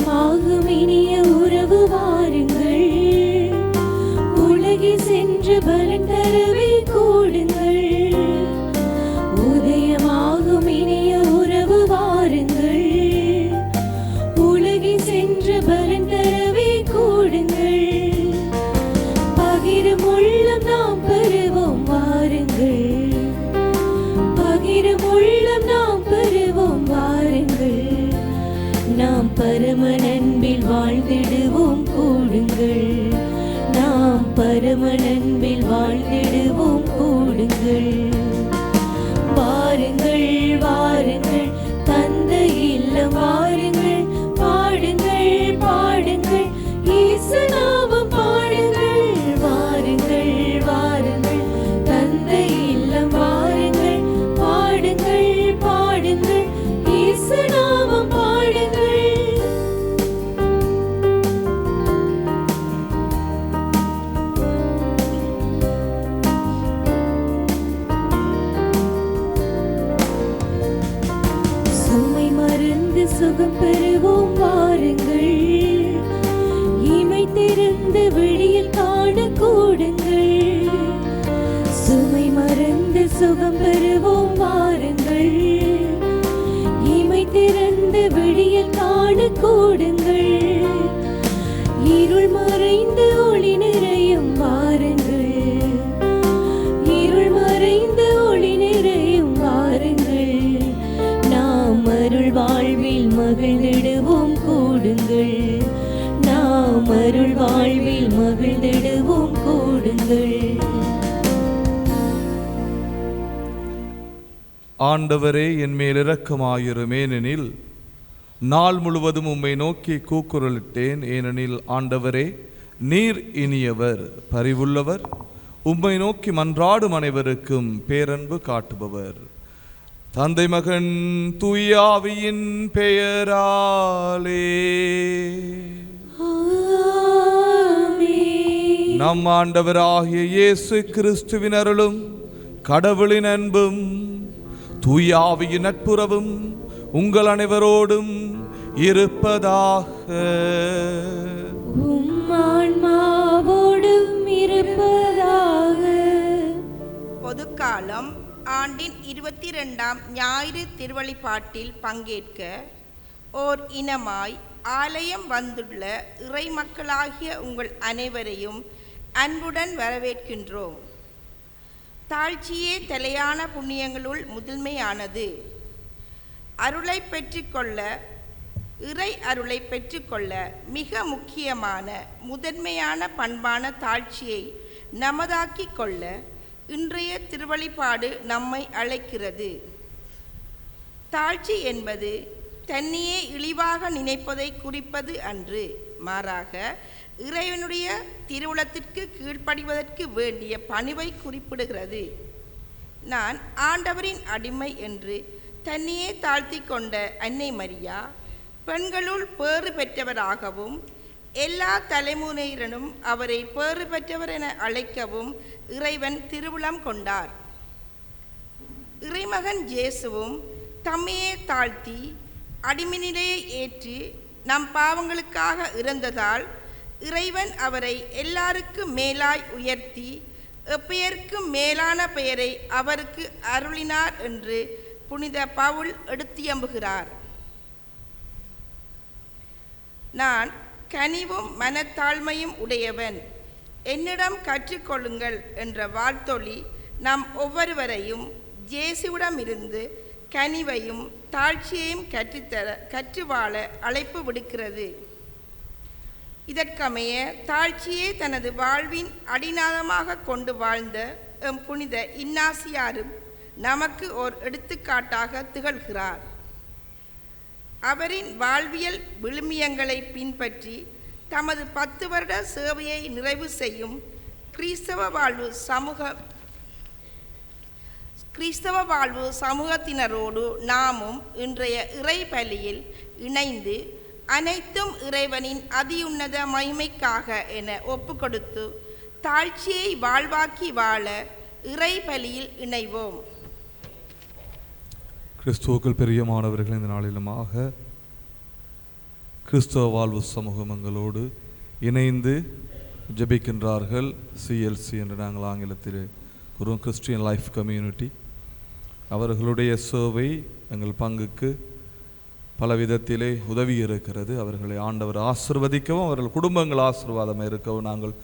இதயமாகும் இனிய உறவு வாருங்கள், உலகி சென்று பலன் தரவே கூடுங்கள். உதயமாகும் இனிய உறவு வாருங்கள், உலகி சென்று பலன் தரவே கூடுங்கள். பகிரும் உள்ளம் நாம் பெறுவோம் வாருங்கள், பகிரும் உள்ளம் நாம் பெறுவோம் வாருங்கள். நாம் பரம அன்பில் வாழ்ந்திடுவோம் கூடுங்கள், நாம் பரம அன்பில் வாழ்ந்திடுவோம் கூடுங்கள். வாருங்கள் வாருங்கள் தந்தை இல்லம் வாருங்கள், பாடுங்கள் பாடுங்கள் இயேசு நாமம் பாடுங்கள். வாருங்கள் வாருங்கள் தந்தை இல்லம் வாருங்கள், பாடுங்கள் பாடுங்கள் இயேசு நாமம் பாடுங்கள். சுமை மருந்து சுகம் பெறுவோம் வாருங்கள், இமை திறந்து வெளியில் காண கூடுங்கள். சுமை மருந்து சுகம் பெறுவோம் வாருங்கள், இமை திறந்து வெளியில் காண கூடுங்கள். இருள் மறைந்து ஒளி நிறையும் வாருங்கள், இருள் மறைந்து ஒளி நிறையும் வாருங்கள். நாம் அருள் வாழ்வில் மகிழ்ந்திடுவோம் கூடுங்கள், நாம் அருள் வாழ்வில் மகிழ்ந்திடுவோம் கூடுங்கள். ஆண்டவரே, என் மேல் இரக்கமாயிரும், ஏனெனில் நாள் முழுவதும் உம்மை நோக்கி கூக்குரலிட்டேன். ஏனெனில் ஆண்டவரே, நீர் இனியவர், பரிவுள்ளவர், உம்மை நோக்கி மன்றாடும் அனைவருக்கும் பேரன்பு காட்டுபவர். தந்தை மகன் தூய ஆவியின் பெயராலே நம் ஆண்டவராகிய இயேசு கிறிஸ்துவின் அருளும் கடவுளின் அன்பும் தூய ஆவியின் நட்புறவும் உங்கள் அனைவரோடும் இருப்பதாக. ஆன்மாவோடும் இருப்பதாக. பொதுக்காலம் ஆண்டின் 22ஆம் ஞாயிறு திருவழிபாட்டில் பங்கேற்க ஓர் இனமாய் ஆலயம் வந்துள்ள இறை மக்களாகிய உங்கள் அனைவரையும் அன்புடன் வரவேற்கின்றோம். தாழ்ச்சியே தலையான புண்ணியங்களுள் முதன்மையானது. அருளை பெற்றுக்கொள்ள, இறை அருளை பெற்றுக்கொள்ள மிக முக்கியமான முதன்மையான பண்பான தாழ்ச்சியை நமதாக்கிக் கொள்ள இன்றைய திருவழிபாடு நம்மை அழைக்கிறது. தாழ்ச்சி என்பது தன்னையே இழிவாக நினைப்பதை குறிப்பது அன்று, மாறாக இறைவனுடைய திருவுளத்திற்கு கீழ்ப்படிவதற்கு வேண்டிய பணிவை குறிப்பிடுகிறது. நான் ஆண்டவரின் அடிமை என்று தன்னையே தாழ்த்தி கொண்ட அன்னை மரியா பெண்களுள் பேறு பெற்றவராகவும் எல்லா தலைமுறையினரும் அவரை பேறு பெற்றவர் என அழைக்கவும் இறைவன் திருவுளம் கொண்டார். இறைமகன் இயேசுவும் தம்மையே தாழ்த்தி அடிமை நிலையை ஏற்று நம் பாவங்களுக்காக இறந்ததால் இறைவன் அவரை எல்லாருக்கும் மேலாய் உயர்த்தி எப்பெயருக்கும் மேலான பெயரை அவருக்கு அருளினார் என்று புனித பவுல் எடுத்தியம்புகிறார். நான் கனிவும் மனத்தாழ்மையும் உடையவன், என்னிடம் கற்றுக்கொள்ளுங்கள் என்ற வாழ்த்தொலி நம் ஒவ்வொருவரையும் இயேசுவிடமிருந்து கனிவையும் தாழ்ச்சியையும் கற்று வாழ அழைப்பு விடுக்கிறது. இதற்கமைய தாழ்ச்சியே தனது வாழ்வின் அடிநாதமாக கொண்டு வாழ்ந்த எம் புனித இன்னாசியாரும் நமக்கு ஓர் எடுத்துக்காட்டாக திகழ்கிறார். அவரின் வாழ்வியல் விழுமியங்களை பின்பற்றி தமது 10 வருட சேவையை நிறைவு செய்யும் கிறிஸ்தவ வாழ்வு சமூகத்தினரோடு நாமும் இன்றைய இறை பலியில் இணைந்து அனைத்தும் இறைவனின் அதியுன்னத மகிமைக்காக என ஒப்புக்கொடுத்து தாழ்ச்சியை வாழ்வாக்கி வாழ இறை பலியில் இணைவோம். கிறிஸ்துவுக்குள் பிரியமானவர்கள், இந்த நாளிலுமாக கிறிஸ்தவ வாழ்வு சமூகங்களோடு இணைந்து ஜெபிக்கின்றார்கள். CLC என்று நாங்கள் ஆங்கிலத்தில் கூறுவோம், கிறிஸ்டியன் லைஃப் கம்யூனிட்டி. அவர்களுடைய சேவை எங்கள் பங்குக்கு பல விதத்திலே உதவி இருக்கிறது. அவர்களை ஆண்டவர் ஆசிர்வதிக்கவும் அவர்கள் குடும்பங்கள் ஆசீர்வாதமாக இருக்கவும் நாங்கள்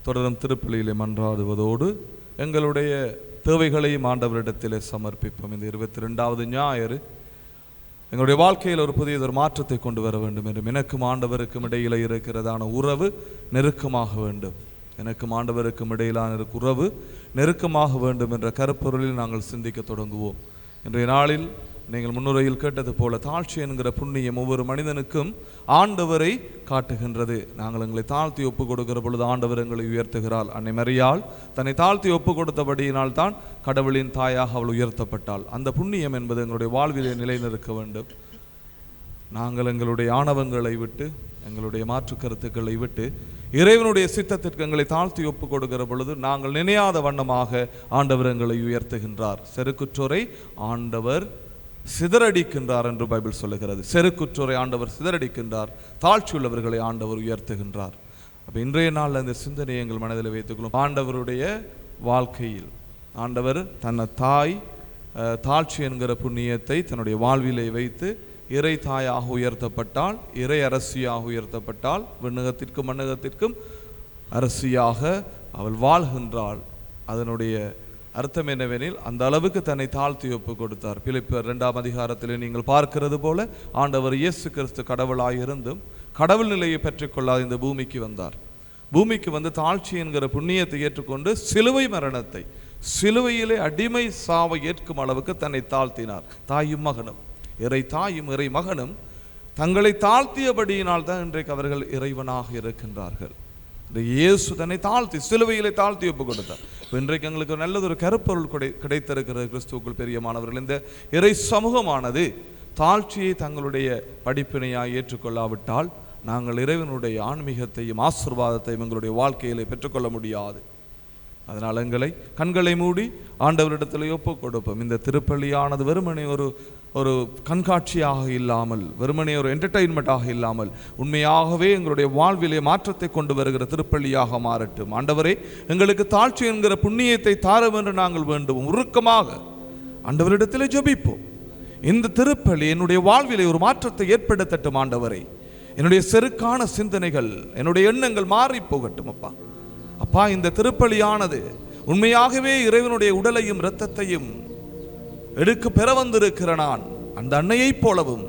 தொடரும் திருப்பலியிலே மன்றாடுவதோடு எங்களுடைய தேவைகளையும் ஆண்டவரிடத்திலே சமர்ப்பிப்போம். இந்த 22வது ஞாயிறு எங்களுடைய வாழ்க்கையில் ஒரு புதியதொரு மாற்றத்தை கொண்டு வர வேண்டும் என்றும், எனக்கும் ஆண்டவருக்கும் இடையில் இருக்கிறதான உறவு நெருக்கமாக வேண்டும், எனக்கும் ஆண்டவருக்கும் இடையிலான உறவு நெருக்கமாக வேண்டும் என்ற கருப்பொருளில் நாங்கள் சிந்திக்க தொடங்குவோம். இன்றைய நாளில் நீங்கள் முன்னுரையில் கேட்டது போல தாழ்ச்சி என்கிற புண்ணியம் ஒவ்வொரு மனிதனுக்கும் ஆண்டவரை காட்டுகின்றது. நாங்கள் எங்களை தாழ்த்தி ஒப்பு கொடுக்கிற பொழுது ஆண்டவர் எங்களை உயர்த்துகிறாள். அன்னை மரியாள் தன்னை தாழ்த்தி ஒப்பு கொடுத்தபடியினால் தான் கடவுளின் தாயாக அவள் உயர்த்தப்பட்டாள். அந்த புண்ணியம் என்பது எங்களுடைய வாழ்விலே நிலைநிற்க வேண்டும். நாங்கள் எங்களுடைய ஆணவங்களை விட்டு, எங்களுடைய மாற்று கருத்துக்களை விட்டு இறைவனுடைய சித்தத்திற்கு எங்களை தாழ்த்தி ஒப்பு கொடுக்கிற பொழுது நாங்கள் நினையாத வண்ணமாக ஆண்டவர் எங்களை உயர்த்துகின்றார். செருக்குற்றோரை ஆண்டவர் சிதறடிக்கின்றார் என்று பைபிள் சொல்லுகிறது. செருக்குற்றோரை ஆண்டவர் சிதறடிக்கின்றார், தாழ்ச்சி உள்ளவர்களை ஆண்டவர் உயர்த்துகின்றார். அப்போ இன்றைய நாளில் இந்த சிந்தனையை எங்கள் மனதில் வைத்துக்கொள்ளும். ஆண்டவருடைய வாழ்க்கையில் ஆண்டவர் தன்னை தாழ்ச்சி என்கிற புண்ணியத்தை தன்னுடைய வாழ்விலே வைத்து இறை தாயாக உயர்த்தப்பட்டால், இறை அரசியாக உயர்த்தப்பட்டால், விண்ணகத்திற்கும் மண்ணகத்திற்கும் அரசியாக அவள் வாழ்கின்றாள். அதனுடைய அர்த்தம் என்னவெனில் அந்த அளவுக்கு தன்னை தாழ்த்தி ஒப்பு கொடுத்தார். பிலிப்பியர் 2ஆம் அதிகாரத்தில் நீங்கள் பார்க்கிறது போல ஆண்டவர் இயேசு கிறிஸ்து கடவுளாயிருந்தும் கடவுள் நிலையை பெற்றுக்கொள்ளாத இந்த பூமிக்கு வந்தார். பூமிக்கு வந்து தாழ்ச்சி என்கிற புண்ணியத்தை ஏற்றுக்கொண்டு சிலுவை மரணத்தை, சிலுவையிலே அடிமை சாவை ஏற்கும் அளவுக்கு தன்னை தாழ்த்தினார். தாயும் மகனும், இறை தாயும் இறை மகனும் தங்களை தாழ்த்தியபடியினால் தான் இன்றைக்கு அவர்கள் இறைவனாக இருக்கின்றார்கள். இயேசு தன்னை தாழ்த்தி சிலுவையிலே தாழ்த்தி ஒப்பு கொடுத்தார். இன்றைக்கு எங்களுக்கு நல்லதொரு கருப்பொருள் கிடைத்திருக்கிறது. கிறிஸ்துவுக்குள் பெரியமானவர்கள், இந்த இறை சமூகமானது தாழ்ச்சியை தங்களுடைய படிப்பினையாக ஏற்றுக்கொள்ளாவிட்டால் நாங்கள் இறைவனுடைய ஆன்மீகத்தையும் ஆசீர்வாதத்தையும் எங்களுடைய வாழ்க்கையிலே பெற்றுக்கொள்ள முடியாது. அதனால் எங்களை கண்களை மூடி ஆண்டவரிடத்தில் ஒப்பு கொடுப்போம். இந்த திருப்பலியானது வெறுமனே ஒரு கண்காட்சியாக இல்லாமல், வெறுமனே ஒரு என்டர்டெயின்மெண்ட்டாக இல்லாமல், உண்மையாகவே எங்களுடைய வாழ்விலே மாற்றத்தை கொண்டு வருகிற திருப்பலியாக மாறட்டும். ஆண்டவரே, எங்களுக்கு தாழ்ச்சி என்கிற புண்ணியத்தை தாரும் என்று நாங்கள் வேண்டுவோம். உருக்கமாக ஆண்டவரிடத்தில் ஜெபிப்போம். இந்த திருப்பலி என்னுடைய வாழ்விலே ஒரு மாற்றத்தை ஏற்படுத்தட்டும். ஆண்டவரே, என்னுடைய செருக்கான சிந்தனைகள், என்னுடைய எண்ணங்கள் மாறி போகட்டும். அப்பா, இந்த திருப்பலியானது உண்மையாகவே இறைவனுடைய உடலையும் இரத்தத்தையும் எடுக்க பெற வந்திருக்கிற நான் அந்த அன்னையைப் போலவும்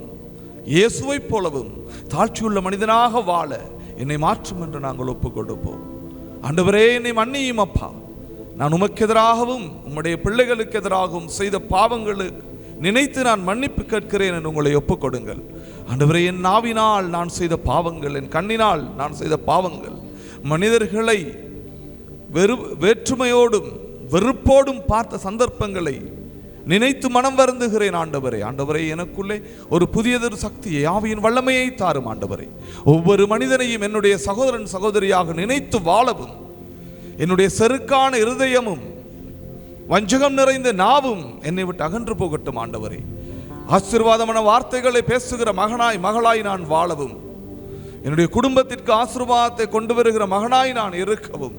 இயேசுவைப் போலவும் தாழ்ச்சியுள்ள மனிதனாக வாழ என்னை மாற்றும் என்று நாங்கள் ஒப்புக் கொடுப்போம். ஆண்டவரே, என்னை மன்னியும் அப்பா. நான் உமக்கு எதிராகவும் உம்முடைய பிள்ளைகளுக்கு எதிராகவும் செய்த பாவங்களுக்கு நினைத்து நான் மன்னிப்பு கேட்கிறேன் என்று உங்களை ஒப்புக் கொடுங்கள். ஆண்டவரே, என் நாவினால் நான் செய்த பாவங்கள், என் கண்ணினால் நான் செய்த பாவங்கள், மனிதர்களை வேற்றுமையோடும் வெறுப்போடும் பார்த்த சந்தர்ப்பங்களை நினைத்து மனம் வருந்துகிறேன். ஆண்டவரே, எனக்குள்ளே ஒரு புதியதொரு சக்தியை, ஆவியின் வல்லமையை தாரும். ஆண்டவரே, ஒவ்வொரு மனிதனையும் என்னுடைய சகோதரன் சகோதரியாக நினைத்து வாழவும், என்னுடைய செருக்கான இருதயமும் வஞ்சகம் நிறைந்த நாவும் என்னை விட்டு அகன்று போகட்டும். ஆண்டவரே, ஆசீர்வாதமான வார்த்தைகளை பேசுகிற மகனாய் மகளாய் நான் வாழவும், என்னுடைய குடும்பத்திற்கு ஆசீர்வாதத்தை கொண்டு வருகிற மகனாய் நான் இருக்கவும்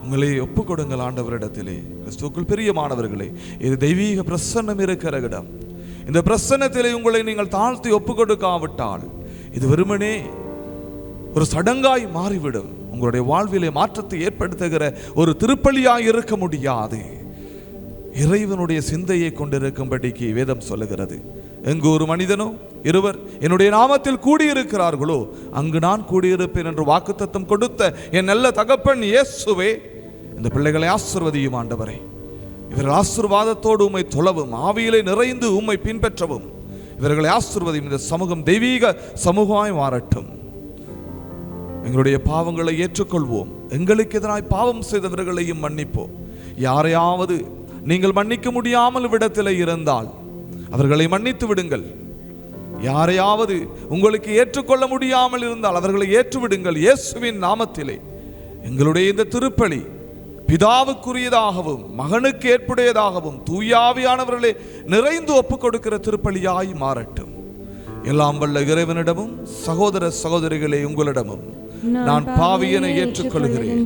உங்களை ஒப்புக் கொடுங்கள். ஆண்டவரிடத்திலே கிறிஸ்துவுக்குள் பிரியமானவர்களே, இது தெய்வீக பிரசன்னம் இருக்கிற இடம். இந்த பிரசன்னத்திலே உங்களை நீங்கள் தாழ்த்தி ஒப்புக் கொடுக்காவிட்டால் இது வெறுமனே ஒரு சடங்காய் மாறிவிடும். உங்களுடைய வாழ்விலே மாற்றத்தை ஏற்படுத்துகிற ஒரு திருப்பலியாய் இருக்க முடியாது. இறைவனுடைய சிந்தையை கொண்டிருக்கும்படிக்கு வேதம் சொல்லுகிறது, எங்கு ஒரு மனிதனோ இருவர் என்னுடைய நாமத்தில் கூடியிருக்கிறார்களோ அங்கு நான் கூடியிருப்பேன் என்று வாக்குத்தத்தம் கொடுத்த என் நல்ல தகப்பன் இயேசுவே, இந்த பிள்ளைகளை ஆசீர்வதியும். ஆண்டவரே, இவர்கள் ஆசீர்வாதத்தோடு உம்மை தொழவும், ஆவியிலே நிறைந்து உம்மை பின்பற்றவும் இவர்களை ஆசீர்வதியும். இந்த சமூகம் தெய்வீக சமூகமாய் மாறட்டும். எங்களுடைய பாவங்களை ஏற்றுக்கொள்வோம். எங்களுக்கு எதிராய் பாவம் செய்தவர்களையும் மன்னிப்போம். யாரையாவது நீங்கள் மன்னிக்க முடியாமல் விடத்தில் இருந்தால் அவர்களை மன்னித்து விடுங்கள். யாரையாவது உங்களுக்கு ஏற்றுக்கொள்ள முடியாமல் இருந்தால் அவர்களை ஏற்றுவிடுங்கள். இயேசுவின் நாமத்திலே எங்களுடைய இந்த திருப்பலி பிதாவுக்குரியதாகவும் மகனுக்கு ஏற்புடையதாகவும் தூயாவியானவர்களே நிறைந்து ஒப்புக் கொடுக்கிற திருப்பலியாய் மாறட்டும். எல்லாம் வல்ல இறைவனிடமும் சகோதர சகோதரிகளே உங்களிடமும் நான் பாவியனை ஏற்றுக்கொள்கிறேன்.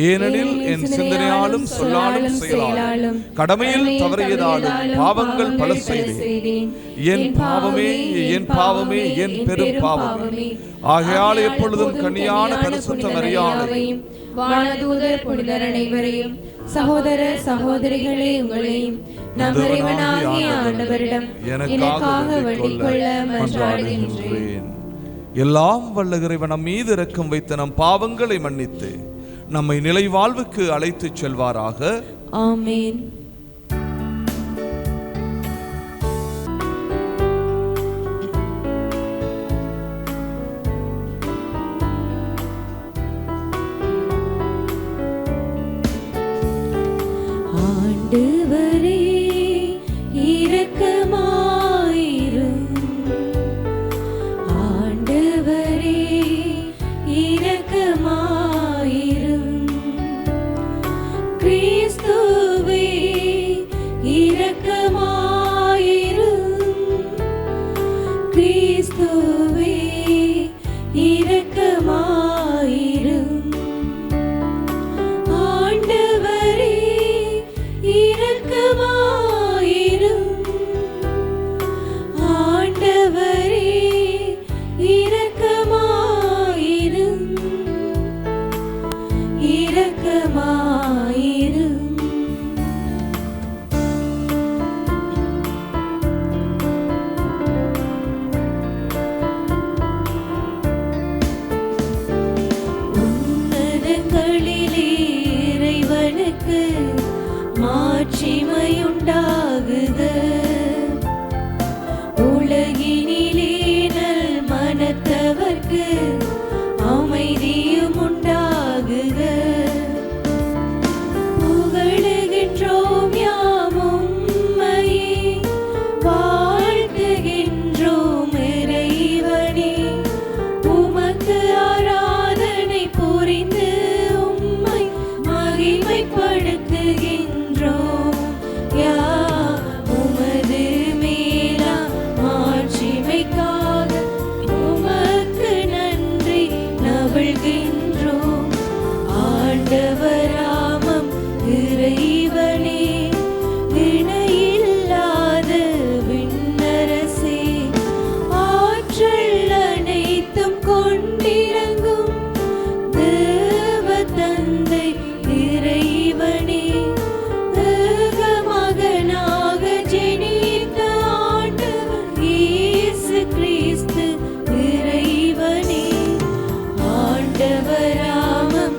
ஏனெனில் என் சிந்தனையாலும் சொல்லாலும் செயலாலும் கடமையில் தவறியதாலும் பாவங்கள் பல செய்தேன். என் பாவமே என் பாவமே என் பெரும் பாவமே. ஆகையால் எப்பொழுதும் கன்னியான பரிசுத்த மரியாதையும் வானதூதர் புனிதர் அனைவரையும் சகோதர சகோதரிகளே உங்களையும் நம் இறைவனாகிய ஆண்டவரிடம் எனக்காக வேண்டிக் கொள்ள மன்றாடுகின்றேன். எல்லாம் வல்ல இறைவன் நம் மீது இரக்கம் வைத்து நம் பாவங்களை மன்னித்து நம்மை நிலை வாழ்வுக்கு அழைத்துச் செல்வாராக. ஆமென். ஆண்டவரே இரக்கமாயிரும். ஆண்டவரே இரக்கமாயிரும். கிறிஸ்துவே இரக்கமாயிரும். கிறிஸ்துவே இரக்கமாயிரும். ஆண்டவரே இரக்கமாயிரும். ஆண்டவரே இரக்கமாயிரும். இரக்கமாயிரும். உன்னதங்களிலே இறைவனுக்கு மாட்சிமையுண்டாகுக. உலகினிலே நல் மனத்தவர்க்கு அமைதியும் உண்டாகுக. புகழுகின்றோம் யாம் உம்மையே, வாழ்த்துகின்றோம் இறைவனே. உமக்கு ஆராதனை புரிந்து உம்மை மகிமைப்படுத்துகின்றோம். உமது மேலா மாட்சிமைக்காக உமக்கு நன்றி நவிழ்கின்றோம். ஆண்டவராமம் இறைவனே, இணையில்லாத விண்ணரசே, ஆற்றல் அனைத்தும் கொண்டிறங்கும் தேவ தந்தை இறைவனே, மகனாக ஜெனித்த ஆண்டவர் இயேசு கிறிஸ்து இறைவனே. ஆண்டவராமம்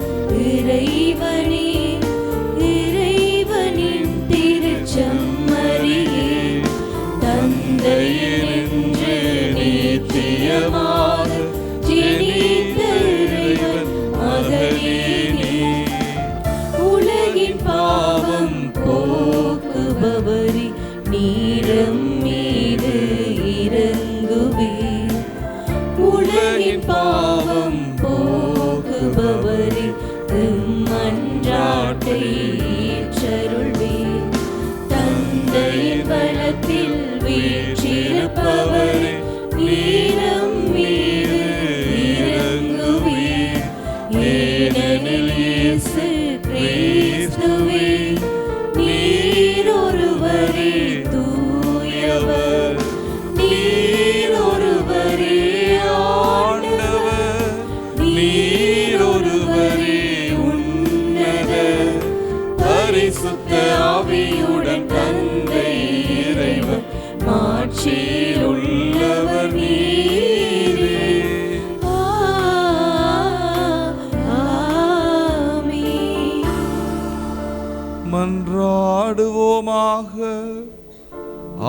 இறைவனே, இறைவனின் திருச்செம்மறியே, தந்தையினின்று நித்தியமாக ஜெனித்த இறைவன் மகனே நீ. உலகின் பாவம் போக்குபவரே, நீரம் மீது இறங்குவீர். உலகின் பாவம் போக்குபவரே, மன்றாட்டை ஏற்றருள்வீர். தந்தையின் பலத்தில் வீற்றிருப்பவரே, நீரம் மீது இறங்குவீர். ஏனெனில் இயேசு கிறிஸ்துவே நீரொருவரே தூயவர், நீரொருவரே ஆண்டவர், நீரொருவரே உன்னத பரிசுத்த ஆவியுடன் தந்தை இறைவன் மாட்சியில் உள்ளவர் நீரே. மன்றாடுவோமாக.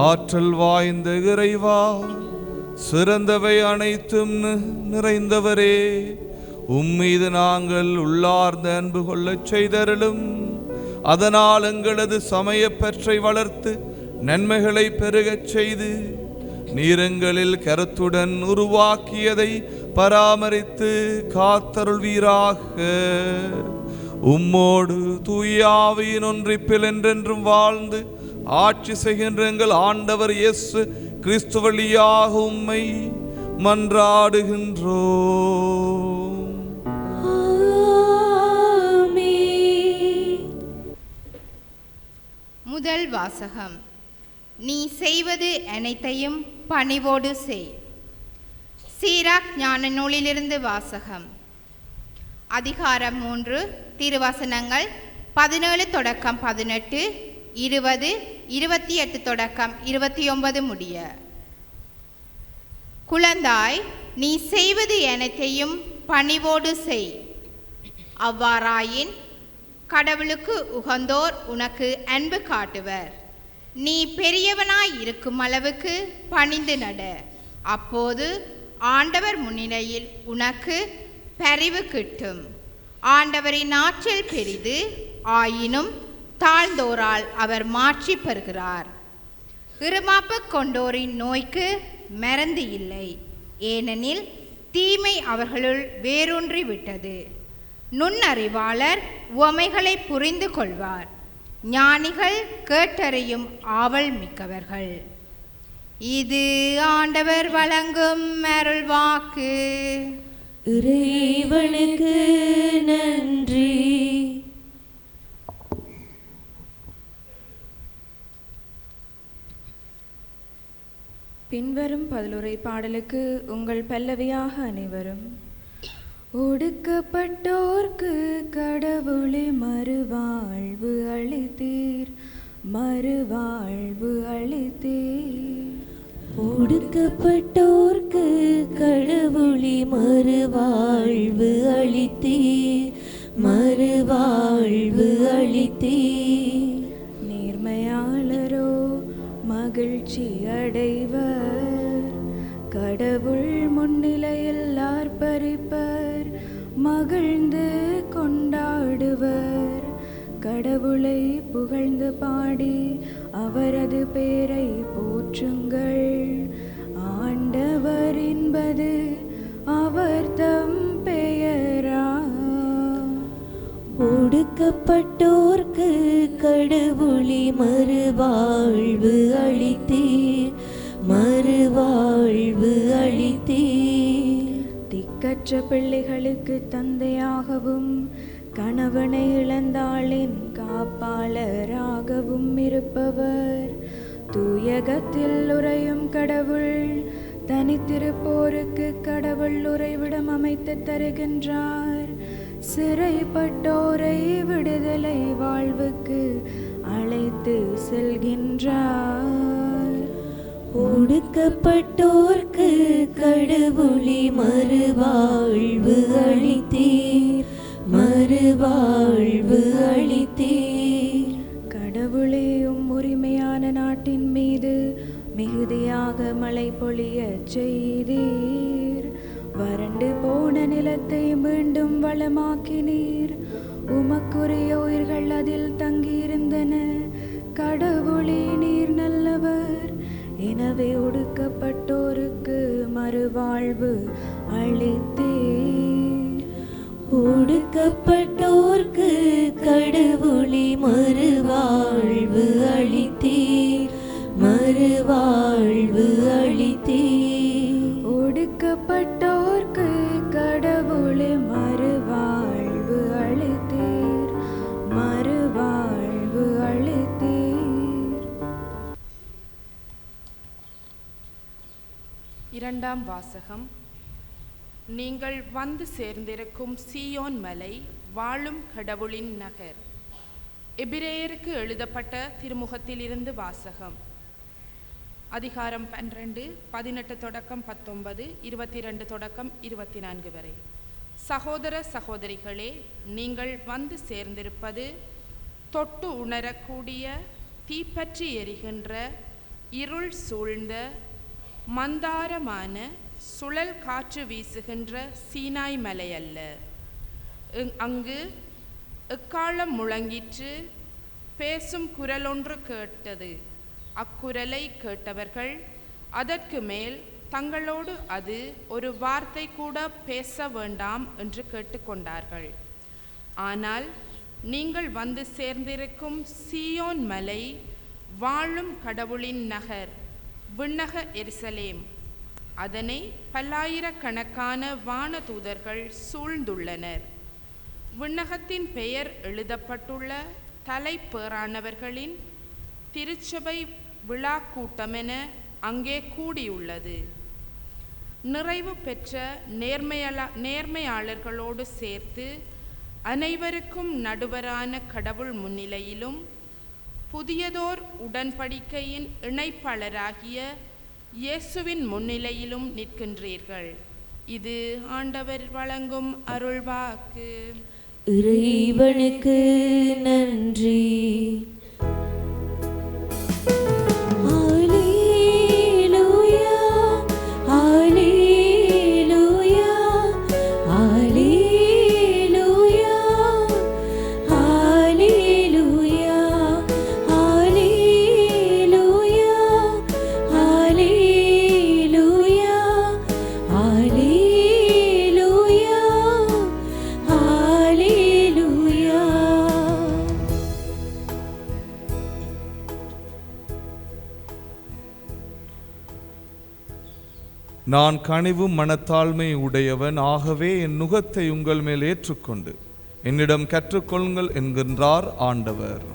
ஆற்றல் வாய்ந்த இறைவா, சிறந்தவை அனைத்தும் நிறைந்தவரே, உம்மீது நாங்கள் உள்ளார்ந்த அன்பு கொள்ளச் செய்தருளும். அதனால் எங்களது சமயப்பற்றை வளர்த்து நன்மைகளை பெருகச் செய்து நீரங்களில் கருத்துடன் உருவாக்கியதை பராமரித்து காத்தருள்வீராக. உம்மோடு தூயாவியின் ஒன்றிப்பில் என்றென்றும் வாழ்ந்து ஆட்சி செய்கின்ற எங்கள் ஆண்டவர் இயேசு கிறிஸ்து வழியாக உம்மை மன்றாடுகின்றோம். முதல் வாசகம். நீ செய்வது அனைத்தையும் பணிவோடு செய். சீராக் ஞான நூலிலிருந்து வாசகம். அதிகாரம் 3, திருவசனங்கள் 17 தொடக்கம் 18, 20, 28 தொடக்கம் 29 முடிய. குழந்தாய், நீ செய்வது அனைத்தையும் பணிவோடு செய். அவ்வாறாயின் கடவுளுக்கு உகந்தோர் உனக்கு அன்பு காட்டுவர். நீ பெரியவனாய் இருக்கும் அளவுக்கு பணிந்து நட. அப்போது ஆண்டவர் முன்னிலையில் உனக்கு பரிவு கிட்டும். ஆண்டவரின் ஆற்றல் பெரிது, ஆயினும் தாழ்ந்தோரால் அவர் மாற்றி பெறுகிறார். இருமாப்பு கொண்டோரின் நோய்க்கு மருந்து இல்லை, ஏனெனில் தீமை அவர்களுள் வேரூன்றி விட்டது. நுண்ணறிவாளர் உவமைகளை புரிந்து கொள்வார். ஞானிகள் கேட்டறியும் ஆவல் மிக்கவர்கள். இது ஆண்டவர் வழங்கும் அருள்வாக்கு. இறைவனுக்கு நன்றி. பின்வரும் பதிலுரை பாடலுக்கு உங்கள் பல்லவியாக அனைவரும். ஒடுக்கப்பட்டோர்க்கு கடவுளே மறுவாழ்வு அளித்தீர், மறுவாழ்வு அளித்தீர். ஒடுக்கப்பட்டோர்க்கு கடவுளே மறுவாழ்வு அளித்தீர், மறுவாழ்வு அளித்தீர். நேர்மையாளரோ மகிழ்ச்சி அடைவர், கடவுள் முன்னிலையில் ஆர்ப்பரிப்பர், மகிழ்ந்து கொண்டாடுவர். கடவுளை புகழ்ந்து பாடி அவரது பேரை போற்றுங்கள். ஆண்டவர் என்பது அவர் தம் பெயரா. ஒடுக்கப்பட்டோர்க்கு கடவுளே மறுவாழ்வு அளித்தீர், மறுவாழ்வு அளித்தீர். திக்கற்ற பிள்ளைகளுக்கு தந்தையாகவும் கணவனை இழந்தாளின் காப்பாளராகவும் இருப்பவர். தூயகத்தில் உறையும் கடவுள் தனித்திருப்போருக்கு கடவுள் உறைவிடம் அமைத்து தருகின்றார். சிறைப்பட்டோரை விடுதலை வாழ்வுக்கு அழைத்து செல்கின்றார். ஒடுக்கப்பட்டோர்க்கு கடவுளே மறுவாழ்வு அளித்தீர், மறுவாழ்வு அளித்தீர். கடவுளே, உரிமையான நாட்டின் மீது மிகுதியாக மழை பொழிய செய்தீர். வறண்டு போன நிலத்தை மீண்டும் வளமாக்கினீர். உமக்குரிய உயிர்கள் அதில் தங்கியிருந்தன. கடவுளே, நீர் நல்லவர். எனவே ஒடுக்கப்பட்டோருக்கு மறுவாழ்வு அளித்தீர். ஒடுக்கப்பட்டோர்க்கு கடவுளே மறுவாழ்வு அளித்தீர், மறுவாழ்வு அளித்தீர். ஒடுக்கப்பட்டோர்க்கு கடவுளே மறுவாழ்வு அளித்தீர், மறுவாழ்வு அளித்தீர். இரண்டாம் வாசகம். நீங்கள் வந்து சேர்ந்திருக்கும் சீயோன் மலை வாழும் கடவுளின் நகர். எபிரேயருக்கு எழுதப்பட்ட திருமுகத்திலிருந்து வாசகம். அதிகாரம் 12, 18 தொடக்கம் 19, 22 தொடக்கம் 24 வரை. சகோதர சகோதரிகளே, நீங்கள் வந்து சேர்ந்திருப்பது தொட்டு உணரக்கூடிய தீப்பற்றி எரிகின்ற இருள் சூழ்ந்த மந்தாரமான சுழல் காற்று வீசுகின்ற சீனாய் மலை அல்ல. அங்கு எக்காலம் முழங்கிற்று, பேசும் குரலொன்று கேட்டது. அக்குரலை கேட்டவர்கள் அதற்கு மேல் தங்களோடு அது ஒரு வார்த்தை கூட பேச வேண்டாம் என்று கேட்டுக்கொண்டார்கள். ஆனால் நீங்கள் வந்து சேர்ந்திருக்கும் சீயோன் மலை வாழும் கடவுளின் நகர், விண்ணக எருசலேம். அதனை பல்லாயிரக்கணக்கான வானதூதர்கள் சூழ்ந்துள்ளனர். விண்ணகத்தின் பெயர் எழுதப்பட்டுள்ள தலைப்பேறானவர்களின் திருச்சபை விழா கூட்டமென அங்கே கூடியுள்ளது. நிறைவு பெற்ற நேர்மையாளர்களோடு சேர்த்து அனைவருக்கும் நடுவரான கடவுள் முன்னிலையிலும் புதியதோர் உடன்படிக்கையின் இணைப்பாளராகிய இயேசுவின் முன்னிலையிலும் நிற்கின்றீர்கள். இது ஆண்டவர் வழங்கும் அருள்வாக்கு. இறைவனுக்கு நன்றி. நான் கனிவும் மனத்தாழ்மை உடையவன், ஆகவே என் நுகத்தை உங்கள் மேல் ஏற்றுக்கொண்டு என்னிடம் கற்றுக்கொள்ளுங்கள் என்கின்றார் ஆண்டவர்.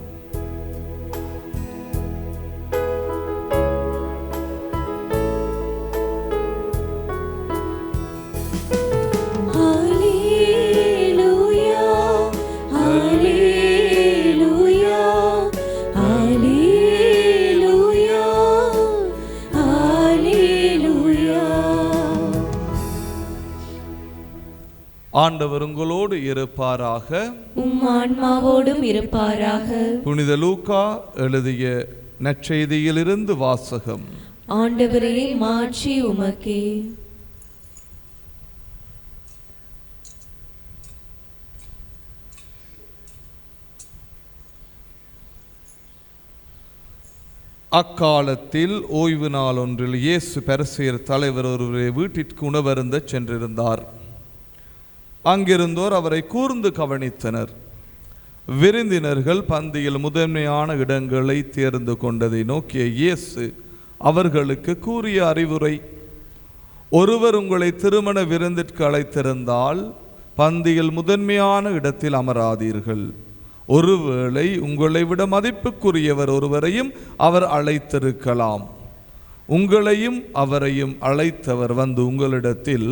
ஆண்டவர் உங்களோடு இருப்பாராக, உம் ஆன்மாவோடும் இருப்பாராக. புனித லூக்கா எழுதிய நற்செய்தியிலிருந்து வாசகம். ஆண்டவரே, மாட்சி உமக்கே. அக்காலத்தில் ஓய்வு நாள் ஒன்றில் இயேசு பரிசேயர் தலைவர் ஒருவரை வீட்டிற்கு உணவருந்த சென்றிருந்தார். அங்கிருந்தோர் அவரை கூர்ந்து கவனித்தனர். விருந்தினர்கள் பந்தியில் முதன்மையான இடங்களை தேர்ந்து கொண்டதை நோக்கிய இயேசு அவர்களுக்கு கூறிய அறிவுரை: ஒருவர் உங்களை திருமண விருந்திற்கு அழைத்திருந்தால் பந்தியில் முதன்மையான இடத்தில் அமராதீர்கள். ஒருவேளை உங்களை விட மதிப்புக்குரியவர் ஒருவரையும் அவர் அழைத்திருக்கலாம். உங்களையும் அவரையும் அழைத்தவர் வந்து உங்களிடத்தில்,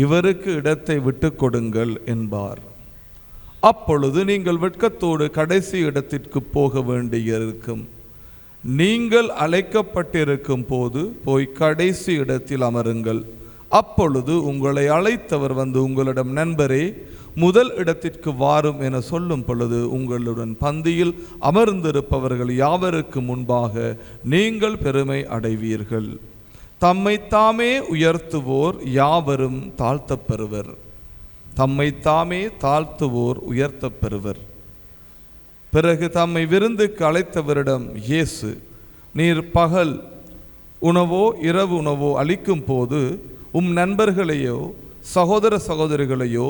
இவருக்கு இடத்தை விட்டு கொடுங்கள் என்பார். அப்பொழுது நீங்கள் வெட்கத்தோடு கடைசி இடத்திற்கு போக வேண்டியிருக்கும். நீங்கள் அழைக்கப்பட்டிருக்கும் போது போய் கடைசி இடத்தில் அமருங்கள். அப்பொழுது உங்களை அழைத்தவர் வந்து உங்களிடம், நண்பரே, முதல் இடத்திற்கு வாரும் என சொல்லும் பொழுது உங்களுடன் பந்தியில் அமர்ந்திருப்பவர்கள் யாவருக்கு முன்பாக நீங்கள் பெருமை அடைவீர்கள். தம்மைத்தாமே உயர்த்துவோர் யாவரும் தாழ்த்தப் பெறுவர். தம்மைத்தாமே தாழ்த்துவோர் உயர்த்தப் பெறுவர். பிறகு தம்மை விருந்துக்கு அழைத்தவரிடம் இயேசு, நீர் பகல் உணவோ இரவு உணவோ அளிக்கும் போது உம் நண்பர்களையோ சகோதர சகோதரிகளையோ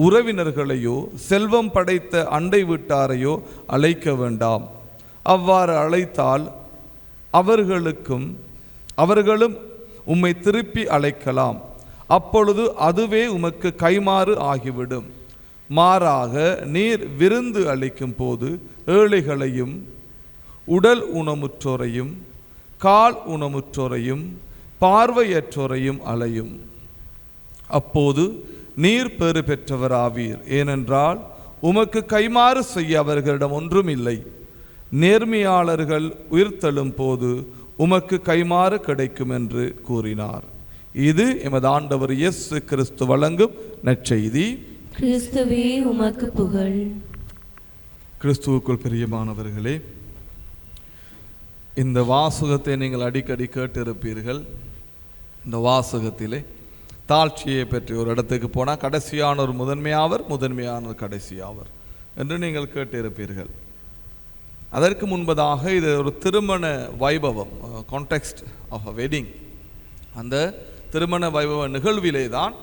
உறவினர்களையோ செல்வம் படைத்த அண்டை வீட்டாரையோ அழைக்க வேண்டாம். அவ்வாறு அழைத்தால் அவர்களும் உம்மை திருப்பி அழைக்கலாம். அப்பொழுது அதுவே உமக்கு கைமாறு ஆகிவிடும். மாறாக நீர் விருந்து அளிக்கும் போது ஏழைகளையும் உடல் ஊனமுற்றோரையும் கால் ஊனமுற்றோரையும் பார்வையற்றோரையும் அழையும். அப்போது நீர் பெறு பெற்றவராவீர். ஏனென்றால் உமக்கு கைமாறு செய்ய அவர்களிடம் ஒன்றும் இல்லை. நேர்மையாளர்கள் உயிர்த்தெழும் போது உமக்கு கைமாறு கிடைக்கும் என்று கூறினார். இது எமது ஆண்டவர் இயேசு கிறிஸ்து வழங்கும் நற்செய்தி. கிறிஸ்துவே உமக்கு புகழ். கிறிஸ்துவுக்குள் பிரியமானவர்களே, இந்த வாசகத்தை நீங்கள் அடிக்கடி கேட்டிருப்பீர்கள். இந்த வாசகத்திலே தாழ்ச்சியை பற்றி ஒரு இடத்துக்கு போனால் கடைசியானவர் முதன்மையாவர், முதன்மையானவர் கடைசியாவர் என்று நீங்கள் கேட்டிருப்பீர்கள். அதற்கு முன்பதாக இது ஒரு திருமண வைபவம், கான்டெக்ஸ்ட் ஆஃப் அ வெட்டிங். அந்த திருமண வைபவ நிகழ்விலே தான்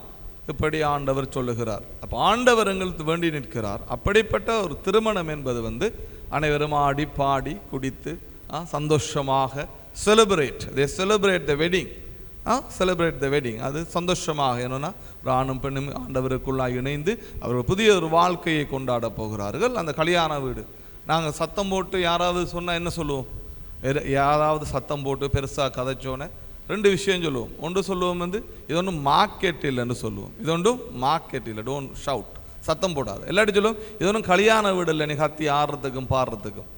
இப்படி ஆண்டவர் சொல்லுகிறார். அப்போ ஆண்டவர் எங்களுக்கு வேண்டி நிற்கிறார். அப்படிப்பட்ட ஒரு திருமணம் என்பது அனைவரும் ஆடி பாடி குடித்து சந்தோஷமாக celebrate the wedding. Celebrate the wedding. அது சந்தோஷமாக என்னன்னா ஒரு ஆணும் பெண்ணும் ஆண்டவருக்குள்ளாக இணைந்து அவர்கள் புதிய ஒரு வாழ்க்கையை கொண்டாட போகிறார்கள். அந்த கல்யாண வீடு நாங்கள் சத்தம் போட்டு யாராவது சொன்னால் என்ன சொல்லுவோம்? யாராவது சத்தம் போட்டு பெருசாக கதைச்சோன்னே 2 விஷயம் சொல்லுவோம். ஒன்று சொல்லுவோம் இது ஒன்றும் மார்க்கெட் இல்லைன்னு சொல்லுவோம். இது ஒன்றும் மார்க்கெட் இல்லை, டோன்ட் ஷவுட், சத்தம் போடாது. எல்லாத்தையும் சொல்லுவோம் இது ஒன்றும் கல்யாண வீடு இல்லை, நீ கத்தி ஆடுறதுக்கும் பாடுறதுக்கும்.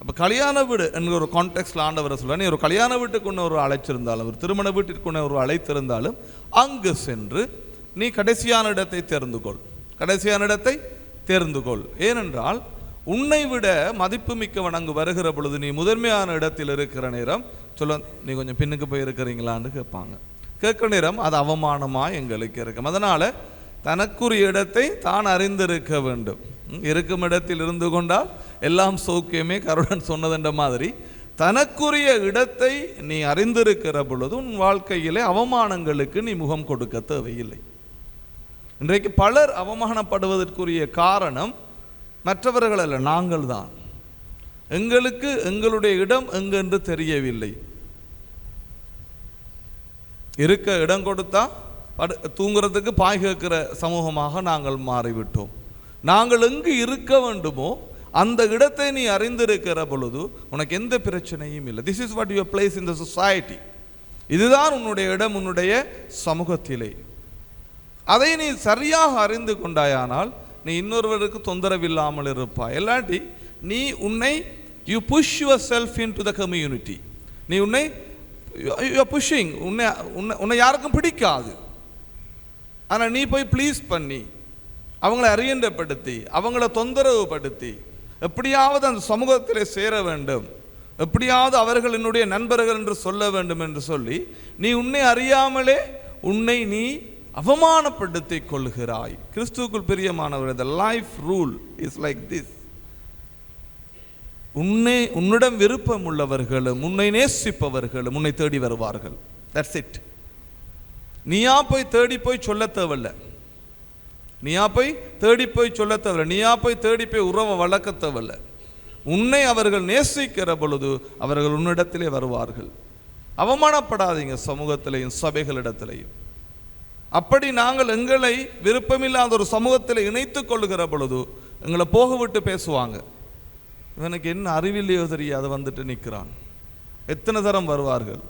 அப்போ கல்யாண வீடு என்கிற ஒரு கான்டெக்ட்ல ஆண்டவரை சொல்ல, நீ ஒரு கல்யாண வீட்டுக்கு ஒன்று ஒரு அழைச்சிருந்தாலும் ஒரு திருமண வீட்டிற்கு ஒன்று ஒரு அழைத்திருந்தாலும் அங்கு சென்று நீ கடைசியான இடத்தை தேர்ந்து கொள். ஏனென்றால் உன்னை விட மதிப்பு மிக்கவன் அங்கு வருகிற பொழுது நீ முதன்மையான இடத்தில் இருக்கிற நேரம் சொல்ல, நீ கொஞ்சம் பின்னுக்கு போய் இருக்கிறீங்களான்னு கேட்குற நேரம் அது அவமானமாக எங்களுக்கு இருக்கும். அதனால் தனக்குரிய இடத்தை தான் அறிந்திருக்க வேண்டும். இருக்கும் இடத்தில் இருந்து கொண்டால் எல்லாம் சௌக்கியமே, கருடன் சொன்னதென்ற மாதிரி தனக்குரிய இடத்தை நீ அறிந்திருக்கிற பொழுது உன் வாழ்க்கையிலே அவமானங்களுக்கு நீ முகம் கொடுக்க தேவையில்லை. இன்றைக்கு பலர் அவமானப்படுவதற்குரிய காரணம் மற்றவர்கள் அல்ல, நாங்கள் தான். எங்களுக்கு எங்களுடைய இடம் எங்கென்று தெரியவில்லை. இருக்க இடம் கொடுத்தா தூங்குறதுக்கு பாய் கேட்கிற சமூகமாக நாங்கள் மாறிவிட்டோம். நாங்கள் எங்கு இருக்க வேண்டுமோ அந்த இடத்தை நீ அறிந்திருக்கிற பொழுது உனக்கு எந்த பிரச்சனையும் இல்லை. This is what your place in the society. இதுதான் உன்னுடைய இடம் உன்னுடைய சமூகத்திலே. அதை நீ சரியாக அறிந்து கொண்டாயானால் நீ இன்னொருவருக்கு தொந்தரவில்லாமல் இருப்பாய். இல்லாட்டி நீ உன்னை you push yourself into the community. நீ உன்னை புஷிங், உன்னை யாருக்கும் பிடிக்காது. ஆனால் நீ போய் ப்ளீஸ் பண்ணி அவங்கள அறியப்படுத்தி அவங்கள தொந்தரவு படுத்தி எப்படியாவது அந்த சமூகத்திலே சேர வேண்டும், எப்படியாவது அவர்கள் என்னுடைய நண்பர்கள் என்று சொல்ல வேண்டும் என்று சொல்லி நீ உன்னை அறியாமலே உன்னை நீ அவமானப்படுத்திக் கொள்கிறாய். கிறிஸ்துவுக்குள் பிரியமானவர், the life rule is like this. உன்னிடம் விருப்பம் உள்ளவர்களும் உன்னை நேசிப்பவர்களும் உன்னை தேடி வருவார்கள். That's it. நீயா போய் தேடி போய் சொல்ல தேவையில்லை, நீயா போய் தேடி போய் உறவை வளர்க்க தேவையில்லை. உன்னை அவர்கள் நேசிக்கிற பொழுது அவர்கள் உன்னிடத்திலே வருவார்கள். அவமானப்படாதீங்க சமூகத்திலையும் சபைகளிடத்திலையும். அப்படி நாங்கள் எங்களை விருப்பமில்லாத ஒரு சமூகத்தில் இணைத்துக் கொள்ளுகிற பொழுது எங்களை போக விட்டு பேசுவாங்க. இவனுக்கு என்ன அறிவில்லையோ தெரியாது வந்துட்டு நிற்கிறான். எத்தனை தரம் வருவார்கள்.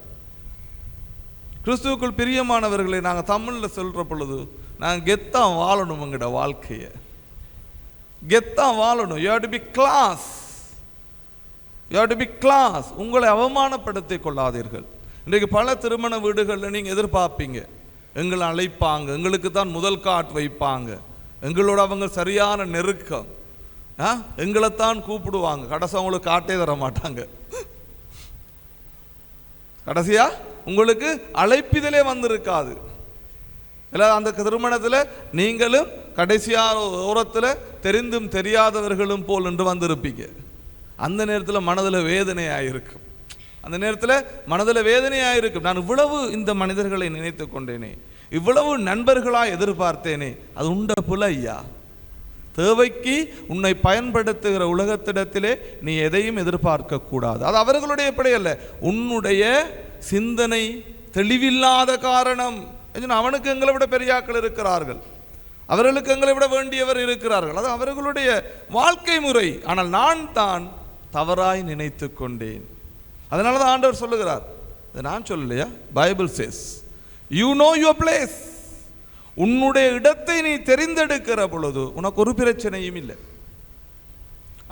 கிறிஸ்துவுக்குள் பிரியமானவர்களை நாங்கள் தமிழில் சொல்கிற பொழுது நாங்கள் கெத்தான் வாழணும். எங்கட வாழ்க்கையை கெத்தான் வாழணும். You have to be class. உங்களை அவமானப்படுத்திக் கொள்ளாதீர்கள். இன்றைக்கு பல திருமண வீடுகளில் நீங்கள் எதிர்பார்ப்பீங்க, எங்களை அழைப்பாங்க, எங்களுக்கு தான் முதல் காட் வைப்பாங்க, எங்களோட அவங்க சரியான நெருக்கம், எங்களைத்தான் கூப்பிடுவாங்க. கடைசி அவங்களுக்கு காட்டே தர மாட்டாங்க. கடைசியா உங்களுக்கு அழைப்பிதலே வந்திருக்காது. இல்லை அந்த திருமணத்தில் நீங்களும் கடைசியாக ஓரத்தில் தெரிந்தும் தெரியாதவர்களும் போல் என்று வந்திருப்பீங்க. அந்த நேரத்தில் மனதில் வேதனையாயிருக்கும். நான் இவ்வளவு இந்த மனிதர்களை நினைத்து கொண்டேனே, இவ்வளவு நண்பர்களாக எதிர்பார்த்தேனே, அது உண்ட புலையா? தேவைக்கு உன்னை பயன்படுத்துகிற உலகத்திடத்திலே நீ எதையும் எதிர்பார்க்க கூடாது. அது அவர்களுடைய பிழை அல்ல, உன்னுடைய சிந்தனை தெளிவில்லாத காரணம். அவனுக்கு எங்களை விட பெரியாக்கள் இருக்கிறார்கள், அவர்களுக்கு எங்களை விட வேண்டியவர் இருக்கிறார்கள். அது அவர்களுடைய வாழ்க்கை முறை. ஆனால் நான் தான் தவறாய் நினைத்து கொண்டேன். அதனால தான் ஆண்டவர் சொல்லுகிறார், நான் சொல்லலையா, Bible chase you know your place. உன்னுடைய இடத்தை நீ தெரிந்தெடுக்கிற பொழுது உனக்கு ஒரு பிரச்சனையும் இல்லை.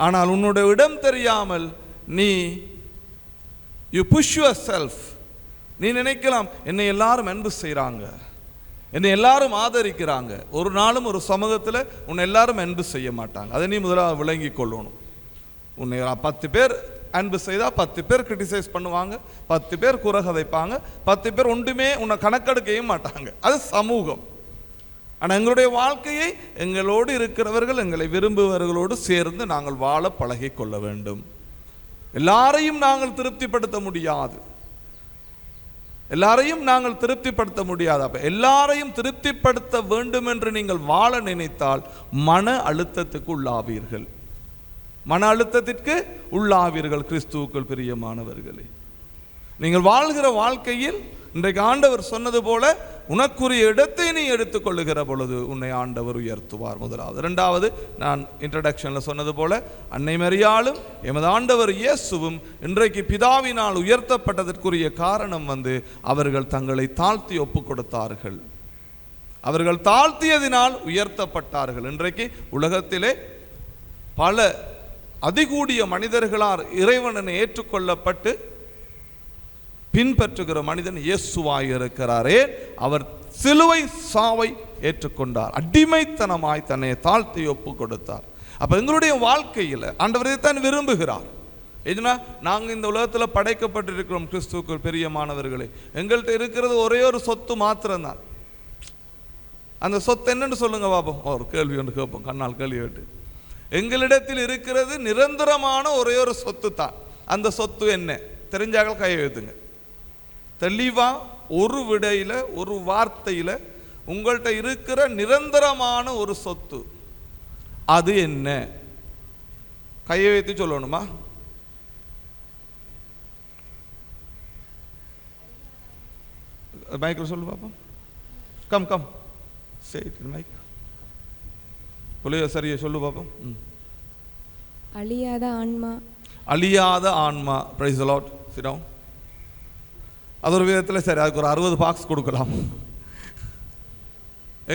ஆனால் உன்னுடைய இடம் தெரியாமல் நீ யூ புஷ் யுவர் செல்ஃப். நீ நினைக்கலாம், என்னை எல்லாரும் அன்பு செய்கிறாங்க, என்னை எல்லாரும் ஆதரிக்கிறாங்க. ஒரு நாளும் ஒரு சமூகத்தில் உன்னை எல்லாரும் அன்பு செய்ய மாட்டாங்க. அதை நீ முதலாக விளங்கி கொள்ளணும். உன்னை 10 பேர் அன்பு செய்தால் 10 பேர் கிரிட்டிசைஸ் பண்ணுவாங்க, 10 பேர் குறை கதைப்பாங்க, 10 பேர் ஒன்றுமே உன்னை கணக்கெடுக்கவும் மாட்டாங்க. அது சமூகம். ஆனால் எங்களுடைய வாழ்க்கையை எங்களோடு இருக்கிறவர்கள், எங்களை விரும்புபவர்களோடு சேர்ந்து நாங்கள் வாழ பழகி கொள்ள வேண்டும். எல்லாரையும் நாங்கள் திருப்திப்படுத்த முடியாது, அப்ப எல்லாரையும் திருப்திப்படுத்த வேண்டும் என்று நீங்கள் வாழ நினைத்தால் மன அழுத்தத்துக்கு உள்ளாவீர்கள். கிறிஸ்துவுக்குள் பிரியமானவர்களே, நீங்கள் வாழ்கிற வாழ்க்கையில் இன்றைக்கு ஆண்டவர் சொன்னது போல உனக்குரிய இடத்தை நீ எடுத்துக்கொள்ளுகிற பொழுது உன்னை ஆண்டவர் உயர்த்துவார். முதலாவது. இரண்டாவது, நான் இன்ட்ரடக்ஷனில் சொன்னது போல அன்னை மரியாளும் எமது ஆண்டவர் இயேசுவும் இன்றைக்கு பிதாவினால் உயர்த்தப்பட்டதற்குரிய காரணம் அவர்கள் தங்களை தாழ்த்தி ஒப்பு கொடுத்தார்கள். அவர்கள் தாழ்த்தியதினால் உயர்த்தப்பட்டார்கள். இன்றைக்கு உலகத்திலே பல அதிகூடிய மனிதர்களால் இறைவனை ஏற்றுக்கொள்ளப்பட்டு பின்பற்றுகிற மனிதன் இயேசுவாய் இருக்கிறாரே. அவர் சிலுவை சாவை ஏற்றுக்கொண்டார். அடிமைத்தனமாய் தன்னை தாழ்த்தி ஒப்பு கொடுத்தார். அப்ப எங்களுடைய வாழ்க்கையில் ஆண்டவர் இதைத்தான் விரும்புகிறார். ஏன்னா நாங்கள் இந்த உலகத்தில் படைக்கப்பட்டிருக்கிறோம் கிறிஸ்துவுக்குள் பிரியமானவர்களே. எங்கள்கிட்ட இருக்கிறது ஒரே ஒரு சொத்து மாத்திரம்தான். அந்த சொத்து என்னன்னு சொல்லுங்க பாப்போம். ஒரு கேள்வி ஒன்று கேட்போம், கண்ணால் கேள்வி கேட்டு. எங்களிடத்தில் இருக்கிறது நிரந்தரமான ஒரே ஒரு சொத்து தான். அந்த சொத்து என்ன தெரிஞ்சாக கை எழுதுங்க. தெளிவா ஒரு விடையில ஒரு வார்த்தையில உங்கள்கிட்ட இருக்கிற நிரந்தரமான ஒரு சொத்து அது என்ன? கையை வைத்து சொல்லணுமா? மைக்ல சொல்லு பாப்போம். கம் கம் சரி மைக் புள்ளிய சரியா சொல்லு பாப்போம். அழியாத ஆன்மா. அழியாத ஆன்மா. Praise the Lord. Sit down. அது ஒரு விதத்தில் சரி, அதுக்கு ஒரு 60 பாக்ஸ் கொடுக்கலாம்.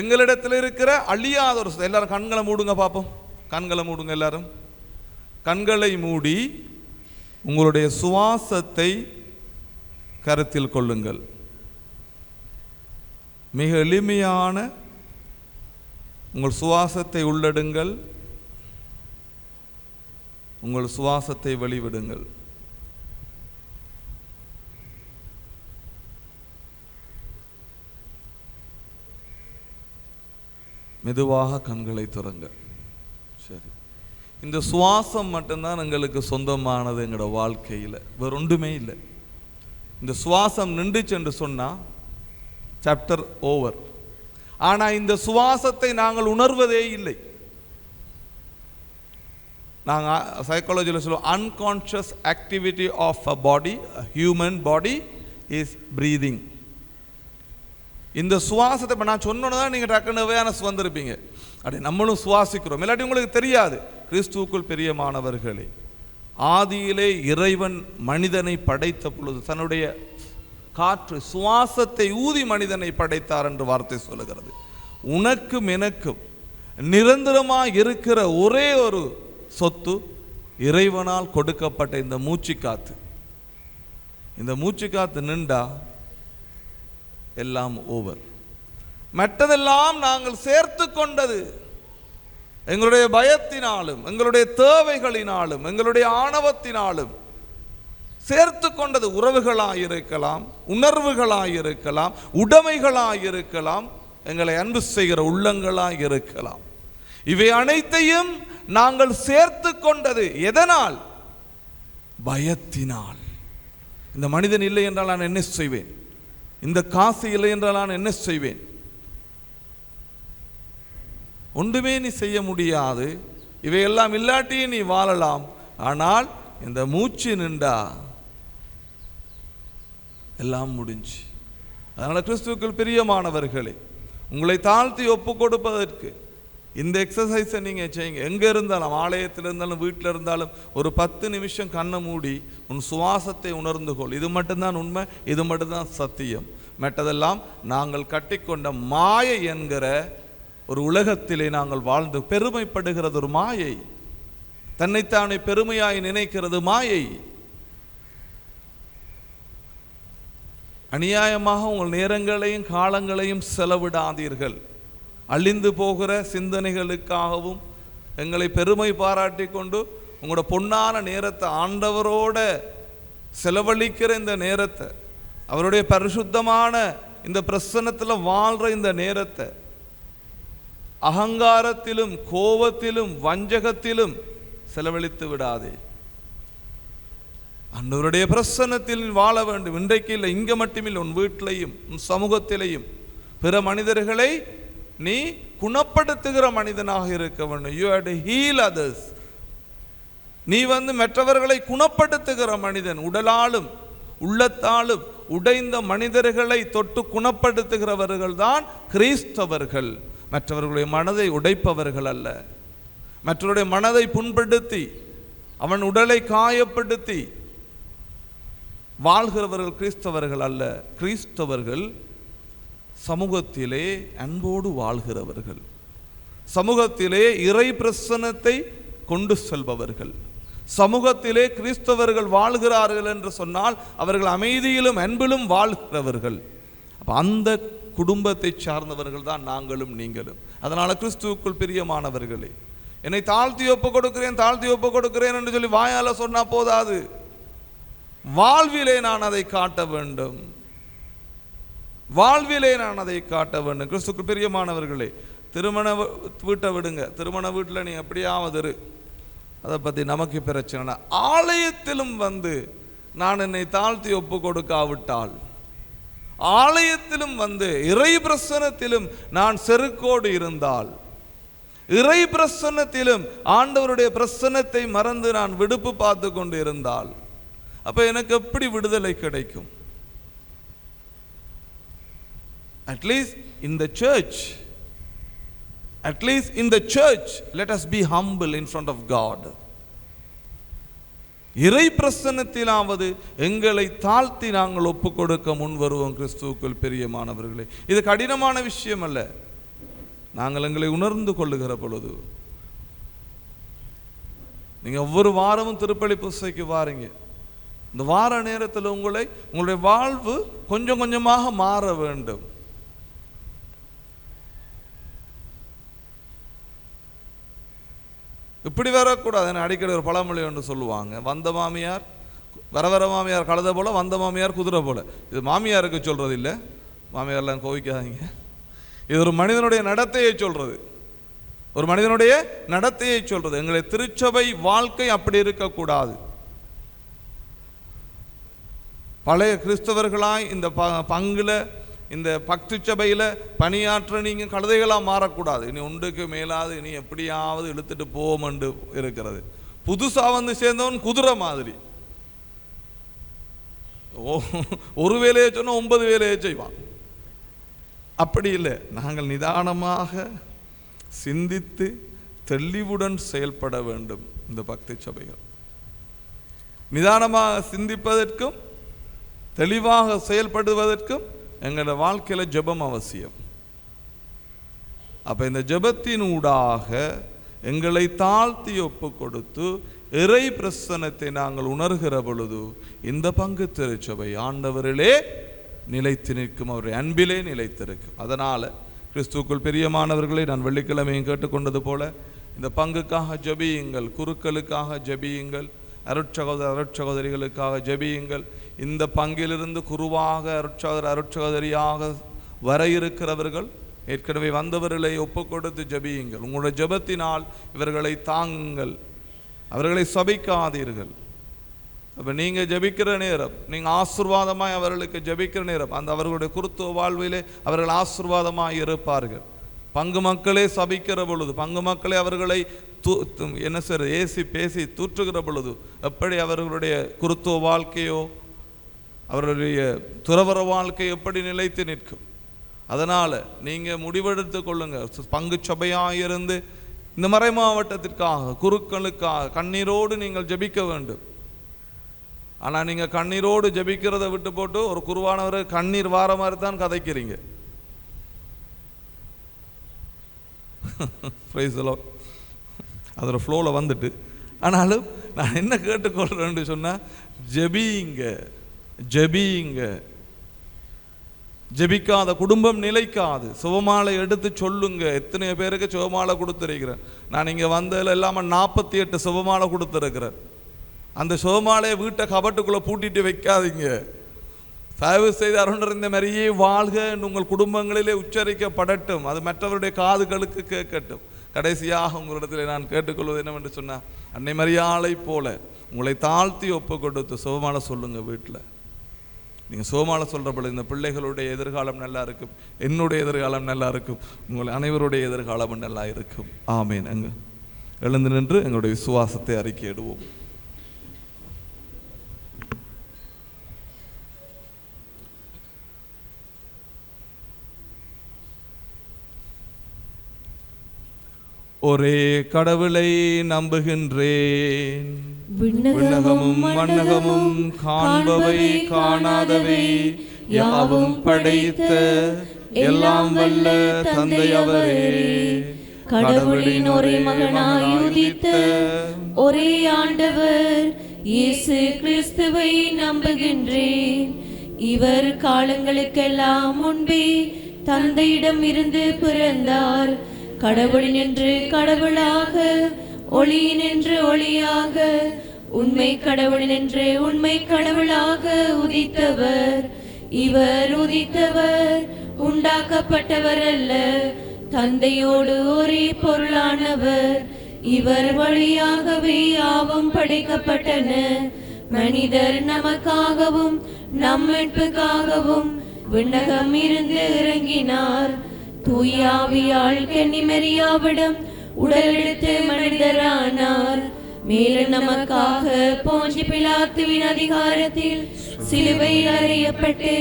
எங்களிடத்தில் இருக்கிற அழியாத ஒரு, எல்லாரும் கண்களை மூடுங்க பார்ப்போம். கண்களை மூடுங்க எல்லாரும். கண்களை மூடி உங்களுடைய சுவாசத்தை கருத்தில் கொள்ளுங்கள். மிக எளிமையான உங்கள் சுவாசத்தை உள்ளெடுங்கள், உங்கள் சுவாசத்தை வெளிவிடுங்கள். மெதுவாக கண்களை திறங்க. சரி, இந்த சுவாசம் மட்டும்தான் எங்களுக்கு சொந்தமானது. எங்களோட வாழ்க்கையில் வேற ஒன்றுமே இல்லை. இந்த சுவாசம் நின்றுச்சு என்று சொன்னால் சாப்டர் ஓவர். ஆனால் இந்த சுவாசத்தை நாங்கள் உணர்வதே இல்லை. நாங்கள் சைக்காலஜியில் சொல்லுவோம், unconscious activity of a body, human body is breathing. இந்த சுவாசத்தை இப்போ நான் சொன்னோன்னு தான் நீங்கள் டக்குன்னு அவேர்னஸ் வந்திருப்பீங்க. அப்படி நம்மளும் சுவாசிக்கிறோம். இல்லாட்டி உங்களுக்கு தெரியாது. கிறிஸ்துவுக்குள் பிரியமானவர்களே, ஆதியிலே இறைவன் மனிதனை படைத்த பொழுது தன்னுடைய காற்று சுவாசத்தை ஊதி மனிதனை படைத்தார் என்று வார்த்தை சொல்லுகிறது. உனக்கும் எனக்கும் நிரந்தரமாக இருக்கிற ஒரே ஒரு சொத்து இறைவனால் கொடுக்கப்பட்ட இந்த மூச்சு காத்து. இந்த மூச்சு காத்து நின்றா எல்லாம் ஓவர். மற்றதெல்லாம் நாங்கள் சேர்த்து கொண்டது எங்களுடைய பயத்தினாலும் எங்களுடைய தேவைகளினாலும் எங்களுடைய ஆணவத்தினாலும் சேர்த்து கொண்டது. உறவுகளாயிருக்கலாம், உணர்வுகளாயிருக்கலாம், உடைமைகளாயிருக்கலாம், எங்களை அன்பு செய்கிற உள்ளங்களாயிருக்கலாம். இவை அனைத்தையும் நாங்கள் சேர்த்து கொண்டது எதனால்? பயத்தினால். இந்த மனிதன் இல்லை என்றால் நான் என்ன செய்வேன்? இந்த காசு இல்லை என்றால் நான் என்ன செய்வேன்? ஒன்றுமே நீ செய்ய முடியாது. இவையெல்லாம் இல்லாட்டியே நீ வாழலாம். ஆனால் இந்த மூச்சு நின்றா எல்லாம் முடிஞ்சு. அதனால் கிறிஸ்துவுக்குள் பிரியமானவர்களே, உங்களை தாழ்த்தி ஒப்பு கொடுப்பதற்கு இந்த எக்ஸசைஸை நீங்கள் செய்யுங்க. எங்கே இருந்தாலும், ஆலயத்தில் இருந்தாலும், வீட்டில் இருந்தாலும், ஒரு 10 நிமிஷம் கண்ணை மூடி உன் சுவாசத்தை உணர்ந்து கொள். இது மட்டும்தான் உண்மை, இது மட்டும்தான் சத்தியம். மற்றதெல்லாம் நாங்கள் கட்டிக்கொண்ட மாயை என்கிற ஒரு உலகத்திலே நாங்கள் வாழ்ந்து பெருமைப்படுகிறது ஒரு மாயை. தன்னைத்தானே பெருமையாய் நினைக்கிறது மாயை. அநியாயமாக உங்கள் நேரங்களையும் காலங்களையும் செலவிடாதீர்கள். அழிந்து போகிற சிந்தனைகளுக்காகவும் எங்களை பெருமை பாராட்டி கொண்டு உங்களோட பொன்னான நேரத்தை ஆண்டவரோட செலவழிக்கிற இந்த நேரத்தை, அவருடைய பரிசுத்தமான இந்த பிரசன்னத்தில் வாழ்கிற இந்த நேரத்தை அகங்காரத்திலும் கோபத்திலும் வஞ்சகத்திலும் செலவழித்து விடாதே. ஆண்டவருடைய பிரசன்னத்தில் வாழ வேண்டும். இன்றைக்கு இல்லை, இங்கே மட்டுமில்லை, உன் வீட்டிலையும் உன் சமூகத்திலையும் பிற மனிதர்களை நீ குணப்படுத்துகிற மனிதனாக இருக்க வேண்டும். You have to heal others. நீ மற்றவர்களை குணப்படுத்துகிற மனிதன், உடலாலும் உள்ளத்தாலும் உடைந்த மனிதர்களை தொட்டு குணப்படுத்துகிறவர்கள் தான் கிறிஸ்தவர்கள். மற்றவர்களுடைய மனதை உடைப்பவர்கள் அல்ல. மற்றவருடைய மனதை புண்படுத்தி அவன் உடலை காயப்படுத்தி வாழ்கிறவர்கள் கிறிஸ்தவர்கள் அல்ல. கிறிஸ்தவர்கள் சமூகத்திலே அன்போடு வாழ்கிறவர்கள், சமூகத்திலே இறை பிரசன்னத்தை கொண்டு செல்பவர்கள். சமூகத்திலே கிறிஸ்தவர்கள் வாழ்கிறார்கள் என்று சொன்னால் அவர்கள் அமைதியிலும் அன்பிலும் வாழ்கிறவர்கள். அந்த குடும்பத்தை சார்ந்தவர்கள் தான் நாங்களும் நீங்களும். அதனால கிறிஸ்துவுக்குள் பிரியமானவர்களே, என்னை தாழ்த்தி ஒப்பு கொடுக்கிறேன் என்று சொல்லி வாயால சொன்னா போதாது, வாழ்விலே நான் அதை காட்ட வேண்டும். கிறிஸ்துவுக்குள் பிரியமானவர்களே, திருமண வீட்டை விடுங்க, திருமண வீட்டில் நீ எப்படியாவது அதை பற்றி நமக்கு பிரச்சனை. ஆலயத்திலும் வந்து நான் என்னை தாழ்த்தி ஒப்பு கொடுக்காவிட்டால், ஆலயத்திலும் வந்து இறை பிரசன்னத்திலும் நான் செருக்கோடு இருந்தால், இறை பிரசன்னத்திலும் ஆண்டவருடைய பிரசன்னத்தை மறந்து நான் விடுப்பு பார்த்து கொண்டு இருந்தால், அப்ப எனக்கு எப்படி விடுதலை கிடைக்கும்? At least in the church, let us be humble in front of God. இறை பிரசன்னத்திலாவது எங்களை தாழ்த்தி நாங்கள் ஒப்பு கொடுக்க முன் வருவோம். கிறிஸ்துவுக்குள் பிரியமானவர்களே, இது கடினமான விஷயம் அல்ல. நாங்கள் எங்களை உணர்ந்து கொள்ளுகிற பொழுது, நீங்க ஒவ்வொரு வாரமும் திருப்பலி புஸ்தைக்கு வாரீங்க, இந்த வார நேரத்தில் உங்களுடைய வாழ்வு கொஞ்சம் கொஞ்சமாக மாற வேண்டும். இப்படி வரக்கூடாது. அடிக்கடி ஒரு பழமொழி ஒன்று சொல்லுவாங்க, வந்த மாமியார் வர மாமியார் கழுத போல, வந்த மாமியார் குதிரை போல. இது மாமியாருக்கு சொல்றது இல்லை, மாமியார்லாம் கோவிக்காதீங்க. இது ஒரு மனிதனுடைய நடத்தையை சொல்றது, எங்களை திருச்சபை வாழ்க்கை அப்படி இருக்கக்கூடாது. பழைய கிறிஸ்தவர்களாய் இந்த பங்குல, இந்த பக்தி சபையில் பணியாற்ற நீங்கள் கழுதைகளாக மாறக்கூடாது. இனி ஒன்றுக்கு மேலாது இனி எப்படியாவது இழுத்துட்டு போவோம்னு இருக்கிறது. புதுசாக வந்து சேர்ந்தவன் குதிரை மாதிரி, ஒரு வேலையை சொன்னால் 9 வேலையை செய்வான். அப்படி இல்லை. நாங்கள் நிதானமாக சிந்தித்து தெளிவுடன் செயல்பட வேண்டும். இந்த பக்தி சபைகள் நிதானமாக சிந்திப்பதற்கும் தெளிவாக செயல்படுவதற்கும் எங்களோட வாழ்க்கையில் ஜெபம் அவசியம். அப்போ இந்த ஜெபத்தினூடாக எங்களை தாழ்த்தி ஒப்பு கொடுத்து இறை பிரசன்னத்தை நாங்கள் உணர்கிற பொழுது இந்த பங்கு திருச்சபை ஆண்டவரிலே நிலைத்து நிற்கும், அவருடைய அன்பிலே நிலைத்திருக்கும். அதனால் கிறிஸ்துவுக்குள் பிரியமானவர்களை, நான் வெள்ளிக்கிழமையும் கேட்டுக்கொண்டது போல இந்த பங்குக்காக ஜெபியுங்கள், குருக்களுக்காக ஜெபியுங்கள், அருட்சகோதரிகளுக்காக ஜெபியுங்கள். இந்த பங்கிலிருந்து குருவாக அருட்சகோதரியாக வர இருக்கிறவர்கள், ஏற்கனவே வந்தவர்களை ஒப்பு கொடுத்து ஜெபியுங்கள். உங்களுடைய ஜெபத்தினால் இவர்களை தாங்குங்கள், அவர்களை சபிக்காதீர்கள். அப்போ நீங்கள் ஜெபிக்கிற நேரம், நீங்கள் ஆசீர்வாதமாய் அவர்களுக்கு ஜெபிக்கிற நேரம், அந்த அவர்களுடைய குருத்துவ வாழ்விலே அவர்கள் ஆசீர்வாதமாய் இருப்பார்கள். பங்கு மக்களே சபிக்கிற பொழுது, பங்கு மக்களே அவர்களை என்ன சார் ஏசி பேசி தூற்றுகிற பொழுது எப்படி அவர்களுடைய குருத்துவ வாழ்க்கையோ அவர்களுடைய துறவர வாழ்க்கை எப்படி நிலைத்து நிற்கும்? அதனால் நீங்கள் முடிவெடுத்து கொள்ளுங்க. பங்கு சபையாயிருந்து இந்த மறை மாவட்டத்திற்காக குருக்களுக்காக கண்ணீரோடு நீங்கள் ஜெபிக்க வேண்டும். ஆனால் நீங்கள் கண்ணீரோடு ஜெபிக்கிறத விட்டு போட்டு ஒரு குருவானவரை கண்ணீர் வார மாதிரி தான் கதைக்கிறீங்க. அதில் ஃப்ளோவில் வந்துட்டு, ஆனாலும் நான் என்ன கேட்டுக்கொள்கிறேன்னு சொன்னால், ஜெபியுங்க. ஜெபிக்காத குடும்பம் நிலைக்காது. சுபமாலை எடுத்து சொல்லுங்க. எத்தனை பேருக்கு சுபமாலை கொடுத்துருக்கிறேன் நான். இங்கே வந்ததில் இல்லாமல் 48 சுபமாலை கொடுத்துருக்கிறேன். அந்த சுபமாலையை வீட்டை கபட்டுக்குள்ளே பூட்டிட்டு வைக்காதீங்க. தயவு செய்து அருணர் இந்த மாதிரியே வாழ்க உங்கள் குடும்பங்களிலே உச்சரிக்கப்படட்டும், அது மற்றவருடைய காதுகளுக்கு கேட்கட்டும். கடைசியாக உங்களிடத்தில் நான் கேட்டுக்கொள்வது என்னவென்று சொன்னால், அன்னை மரியாளை போல உங்களை தாழ்த்தி ஒப்பு கொடுத்து சுபமாலை சொல்லுங்கள். வீட்டில் நீங்கள் சுபமாலை சொல்கிற பொழுது இந்த பிள்ளைகளுடைய எதிர்காலம் நல்லா இருக்கும், என்னுடைய எதிர்காலம் நல்லா இருக்கும், உங்கள் அனைவருடைய எதிர்காலமும் நல்லா இருக்கும். ஆமேன். அங்கு எழுந்து நின்று எங்களுடைய விசுவாசத்தை அறிக்கையிடுவோம். ஒரே கடவுளை நம்புகின்றேன். விண்ணகமும் மண்ணகமும் காண்பவை காணாதவை யாவும் படைத்த எல்லாம் வல்ல தந்தை அவரே, கடவுளின் ஒரே மகனாய் உதித்த ஒரே ஆண்டவர் இயேசு கிறிஸ்துவை நம்புகின்றேன். இவர் காலங்களுக்கெல்லாம் முன்பே தந்தையிடம் இருந்து பிறந்தார். கடவுளினின்று கடவுளாக, ஒளியினின்று ஒளியாக, உண்மை கடவுளினின்று உண்மை கடவுளாக உதித்தவர். இவர் உதித்தவர் உண்டாக்கப்பட்டவர் அல்ல, தந்தையோடு ஒரே பொருளானவர். இவர் வழியாகவே யாவும் படைக்கப்பட்டன. மனிதர் நமக்காகவும் நம் மீட்புக்காகவும் விண்ணகம் இருந்து இறங்கினார். தூயாவியால் கன்னிமரியாவிடம் உடல் எடுத்து மனிதரானார். மேலும் நமக்காக போஞ்சி பிலாத்துவின் அதிகாரத்தில் சிலுவையில் அறையப்பட்டு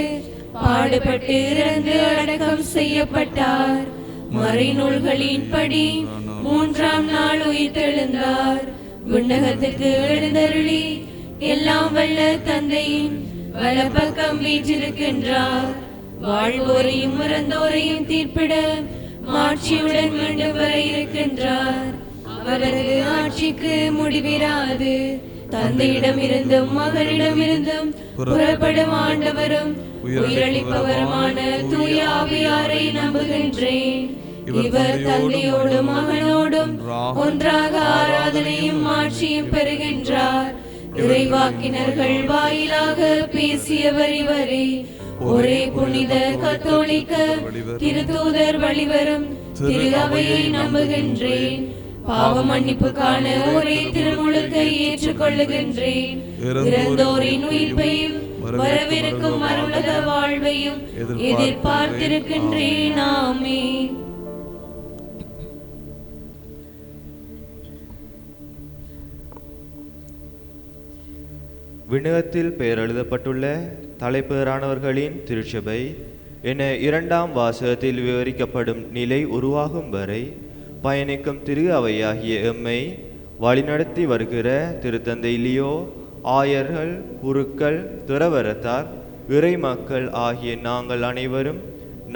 பாடுபட்டு இறந்து அடக்கம் செய்யப்பட்டார். மறைநூல்களின்படி 3ஆம் நாள் உயிர்த்தெழுந்தார். விண்ணகத்துக்கு எழுந்தருளி எல்லாம் வல்ல தந்தையின் வலப்பக்கம் வீற்றிருக்கின்றார். வாழ்வோரையும் இறந்தோரையும் தீர்ப்பிட மாட்சியுடன் மீண்டும் வர இருக்கின்றார். அவரது ஆட்சிக்கு முடிவிராது. தந்தையிடம் இருந்தும் மகனிடமிருந்தும் புறப்படும் ஆண்டவரும் உயிரளிப்பவருமான தூய ஆவியாரை நம்புகின்றேன். இவர் தந்தையோடும் மகனோடும் ஒன்றாக ஆராதனையும் ஆட்சியும் பெறுகின்றார். இறைவாக்கினர்கள் வாயிலாக பேசியவர் இவரே. ஒரே புனித கத்தோலிக்க திருத்தூதர் வழிவரும் திரு அவையை நம்புகின்றேன். பாவ மன்னிப்புக்கான ஒரே திருமுழுக்கை ஏற்றுக்கொள்ளுகின்றேன். இறந்தோரின் உயிர்ப்பையும் வரவிருக்கும் மறுவுலக வாழ்வையும் எதிர்பார்த்திருக்கின்றேன். ஆமென். விண்ணகத்தில் பெயர் எழுதப்பட்டுள்ள தலைப்பேரானவர்களின் திருச்சபை என 2ஆம் வாசகத்தில் விவரிக்கப்படும் நிலை உருவாகும் வரை பயணிக்கும் திரு அவையாகிய எம்மை வழிநடத்தி வருகிற திருத்தந்தை லியோ, ஆயர்கள், குருக்கள், துறவரத்தார், இறை மக்கள் ஆகிய நாங்கள் அனைவரும்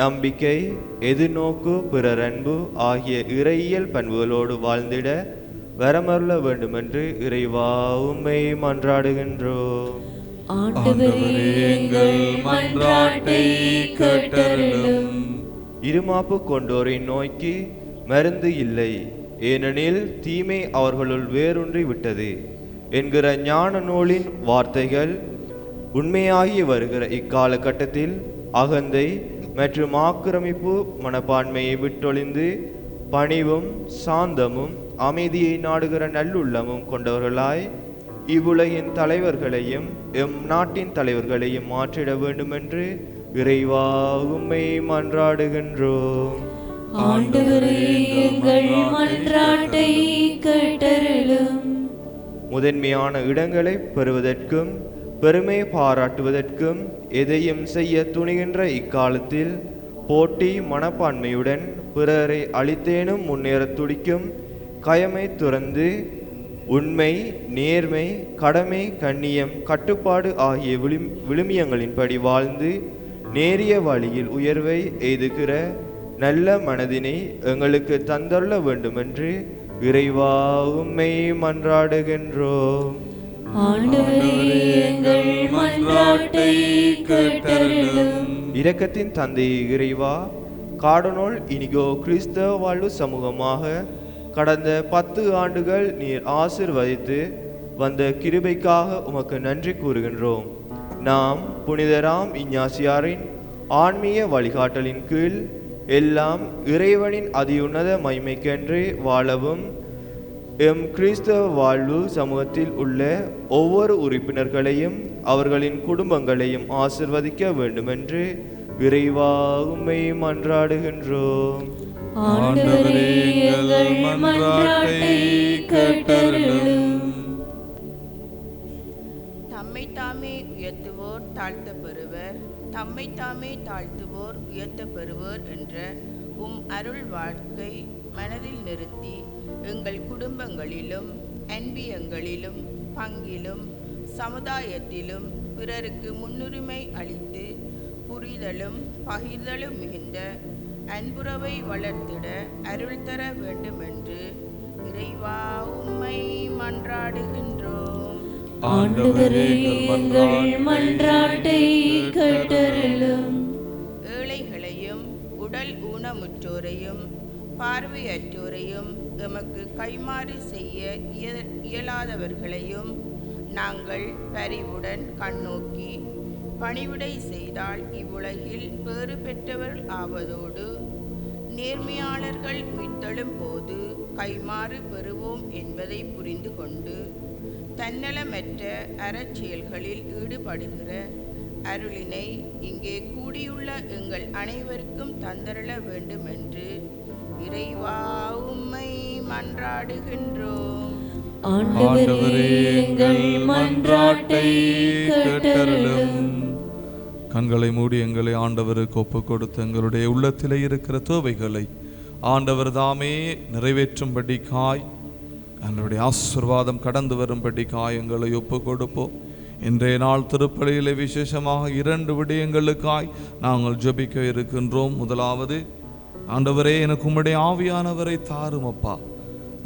நம்பிக்கை, எதிர்நோக்கு, பிறர் அன்பு ஆகிய இறையியல் பண்புகளோடு வாழ்ந்திட வரமருள வேண்டுமென்று இறைவா உம்மை மன்றாடுகின்றோம். ஆண்டவரே, எங்கள் மன்றாட்டை கேட்டருளும். இருமாப்பு கொண்டோரை நோக்கி மருந்து இல்லை, ஏனெனில் தீமை அவர்களுள் வேரூன்றி விட்டது என்கிற ஞான நூலின் வார்த்தைகள் உண்மையாகி வருகிற இக்காலகட்டத்தில் அகந்தை மற்றும் ஆக்கிரமிப்பு மனப்பான்மையை விட்டொழிந்து பணிவும் சாந்தமும் அமைதியை நாடுகிற நல்லுள்ளமும் கொண்டவர்களாய் இவ்வுலகின் தலைவர்களையும் எம் நாட்டின் தலைவர்களையும் மாற்றிட வேண்டுமென்று இறைவா உம்மை மன்றாடுகின்றோம். ஆண்டவரே, எங்கள் மன்றாட்டை கேட்டருளும். முதன்மையான இடங்களை பெறுவதற்கும் பெருமை பாராட்டுவதற்கும் எதையும் செய்ய துணிகின்ற இக்காலத்தில் போட்டி மனப்பான்மையுடன் பிறரை அழித்தேனும் முன்னேற துடிக்கும் கயமை துறந்து உண்மை, நேர்மை, கடமை, கண்ணியம், கட்டுப்பாடு ஆகிய விழுமியங்களின்படி வாழ்ந்து நேரிய வழியில் உயர்வை எய்துகிற நல்ல மனதினை எங்களுக்கு தந்தருள வேண்டுமென்று இறைவா உம்மை மன்றாடுகின்றோம். ஆண்டவரே, எங்கள் மன்றாட்டை கேட்டருளும். இரக்கத்தின் தந்தை இறைவா, காடனோல் இனிகோ கிறிஸ்தவ வாழ்வு சமூகமாக கடந்த 10 ஆண்டுகள் நீர் ஆசீர்வதித்து வந்த கிருபைக்காக உமக்கு நன்றி கூறுகின்றோம். நாம் புனிதராம் இஞ்ஞாசியாரின் ஆன்மீக வழிகாட்டலின் கீழ் எல்லாம் இறைவனின் அதியுன்னத மகிமைக்கென்று வாழவும் எம் கிறிஸ்தவ வாழ்வு சமூகத்தில் உள்ள ஒவ்வொரு உறுப்பினர்களையும் அவர்களின் குடும்பங்களையும் ஆசிர்வதிக்க வேண்டுமென்று இறைவா உம்மை மன்றாடுகின்றோம். ஆண்டவரே, எங்கள் மன்றாட்டை கேட்டருளும். தம்மை தாமே உயர்த்துவோர் தாழ்த்த பெறுவர், தம்மை தாமே தாழ்த்துவோர் உயர்த்த பெறுவர் என்ற உம் அருள் வாழ்க்கை மனதில் நிறுத்தி எங்கள் குடும்பங்களிலும் அன்பியங்களிலும் பங்கிலும் சமுதாயத்திலும் பிறருக்கு முன்னுரிமை அளித்து புரிதலும் பகிர்தலும் மிகுந்த அன்புறவை வளர்த்திட அருள் தர வேண்டுமென்று இறைவா உம்மை மன்றாடுகின்றோம். ஆண்டவரே எங்கள் மன்றாட்டை கேட்டருளும். ஏழைகளையும் உடல் ஊனமுற்றோரையும் பார்வையற்றோரையும் எமக்கு கைமாறு செய்ய இயலாதவர்களையும் நாங்கள் பரிவுடன் கண்ணோக்கி பணிவிடை செய்தால் இவ்வுலகில் பேறு பெற்றவர்கள் ஆவதோடு நேர்மையாளர்கள் உயிர்த்தெழும் போது கைமாறு பெறுவோம் என்பதை புரிந்து கொண்டு தன்னலமற்ற அறச்செயல்களில் ஈடுபடுகிற அருளினை இங்கே கூடியுள்ள எங்கள் அனைவருக்கும் தந்தருள வேண்டுமென்று இறைவா உம்மை மன்றாடுகின்றோம். ஆண்டவரே எங்கள் மன்றாட்டை கேட்டருளும். கண்களை மூடி எங்களை ஆண்டவருக்கு ஒப்புக் கொடுத்து எங்களுடைய உள்ளத்திலே இருக்கிற தேவைகளை ஆண்டவர் தாமே நிறைவேற்றும்படிக்காய் எங்களுடைய ஆசீர்வாதம் கடந்து வரும்படிக்காய் எங்களை ஒப்புக் கொடுப்போம். இன்றைய நாள் திருப்பலியிலே விசேஷமாக 2 விடயங்களுக்காய் நாங்கள் ஜெபிக்க இருக்கின்றோம். முதலாவது, ஆண்டவரே எனக்கு உம்முடைய ஆவியானவரை தாரும் அப்பா.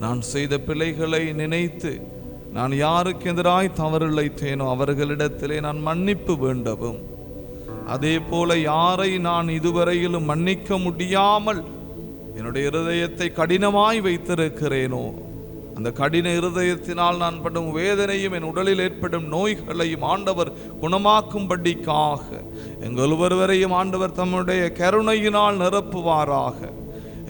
நான் செய்த பிழைகளை நினைத்து நான் யாருக்கு எதிராய் தவறிழைத்தேனோ அவர்களிடத்திலே நான் மன்னிப்பு வேண்டவும், அதே போல யாரை நான் இதுவரையிலும் மன்னிக்க முடியாமல் என்னுடைய இருதயத்தை கடினமாய் வைத்திருக்கிறேனோ அந்த கடின இருதயத்தினால் நான் படும் வேதனையும் என் உடலில் ஏற்படும் நோய்களையும் ஆண்டவர் குணமாக்கும்படிக்காக எங்கள் ஒவ்வொருவரையும் ஆண்டவர் தம்முடைய கருணையினால் நிரப்புவாராக.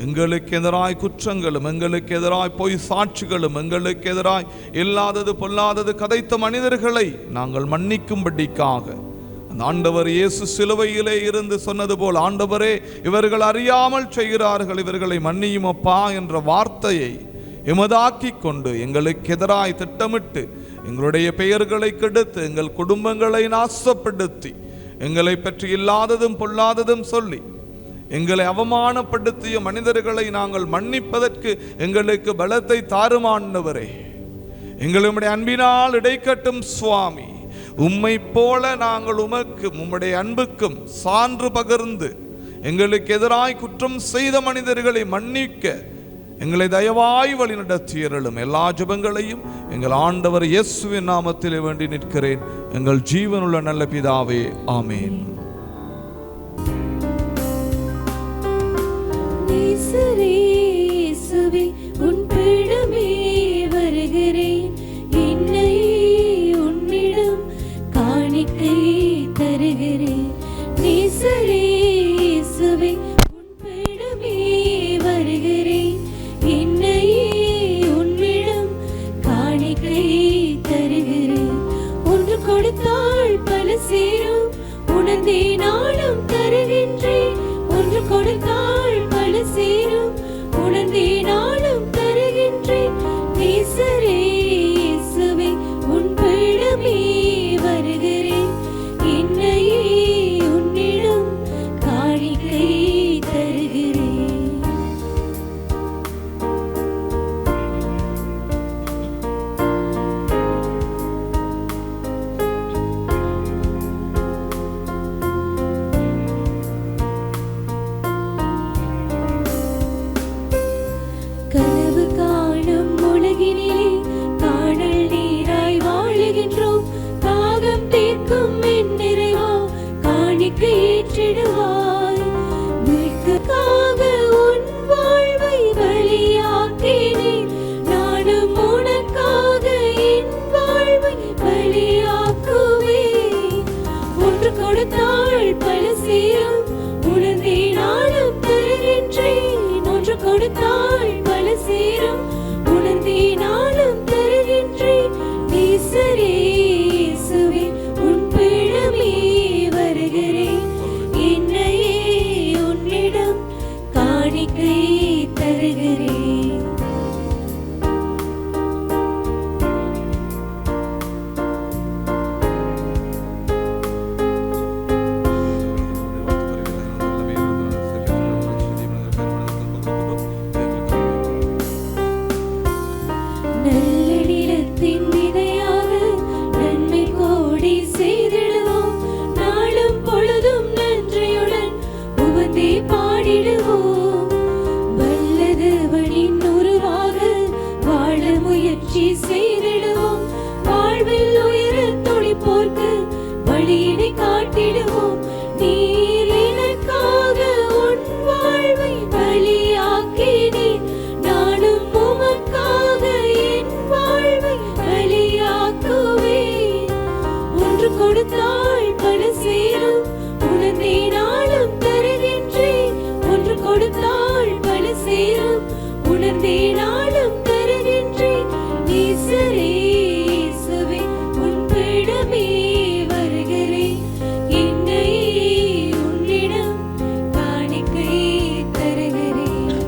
எங்களுக்கு எதிராய் குற்றங்களும் எங்களுக்கு எதிராய் பொய் சாட்சிகளும் எங்களுக்கு எதிராய் இல்லாதது பொல்லாதது கதைத்த மனிதர்களை நாங்கள் மன்னிக்கும்படிக்காக அந்த ஆண்டவர் இயேசு சிலுவையிலே இருந்து சொன்னது போல், ஆண்டவரே இவர்கள் அறியாமல் செய்கிறார்கள், இவர்களை மன்னியும் அப்பா என்ற வார்த்தையை எமதாக்கி கொண்டு எங்களுக்கு எதிராய் திட்டமிட்டு எங்களுடைய பெயர்களை கெடுத்து எங்கள் குடும்பங்களை நாசப்படுத்தி எங்களை பற்றி இல்லாததும் பொல்லாததும் சொல்லி எங்களை அவமானப்படுத்திய மனிதர்களை நாங்கள் மன்னிப்பதற்கு எங்களுக்கு பலத்தை தாருமாண்டவரே. எங்களுடைய அன்பினால் இடைக்கட்டும் சுவாமி. உம்மை போல நாங்கள் உமக்கும் உம்முடைய அன்புக்கும் சான்று பகிர்ந்து எங்களுக்கு எதிராய் குற்றம் செய்த மனிதர்களை மன்னிக்க எங்களை தயவாய் வழி நடத்தியருளும். எல்லா ஜெபங்களையும் எங்கள் ஆண்டவர் இயேசுவின் நாமத்திலே வேண்டி நிற்கிறேன் எங்கள் ஜீவனுள்ள நல்ல பிதாவே, ஆமேன். உன் பீடமே வருகிறேன், என்னை உன்னிடம் காணிக்கை தருகிறேன். நேசரே இயேசுவே உன் பீடமே வருகிறேன், என்னை உன்னிடம் காணிக்கை தருகிறேன். ஒன்று கொடுத்தால் பல சேரும், உணர்ந்தே நாளும் தருகின்றேன். ஒன்று கொடுத்தால் பல சேரும், உணர்ந்தே நாளும் தருகின்றேன். நேசரே இயேசுவே உன் பீடமே வருகிறேன், என்னையே உன்னிடம் காணிக்கை தருகிறேன். உணர்ந்தே நாளும் தருகின்றேன். ஈசரே இயேசுவே உன் பிடமே வருகிறேன். என்னை உன்னிடம் காணிக்கை தருகிறேன்.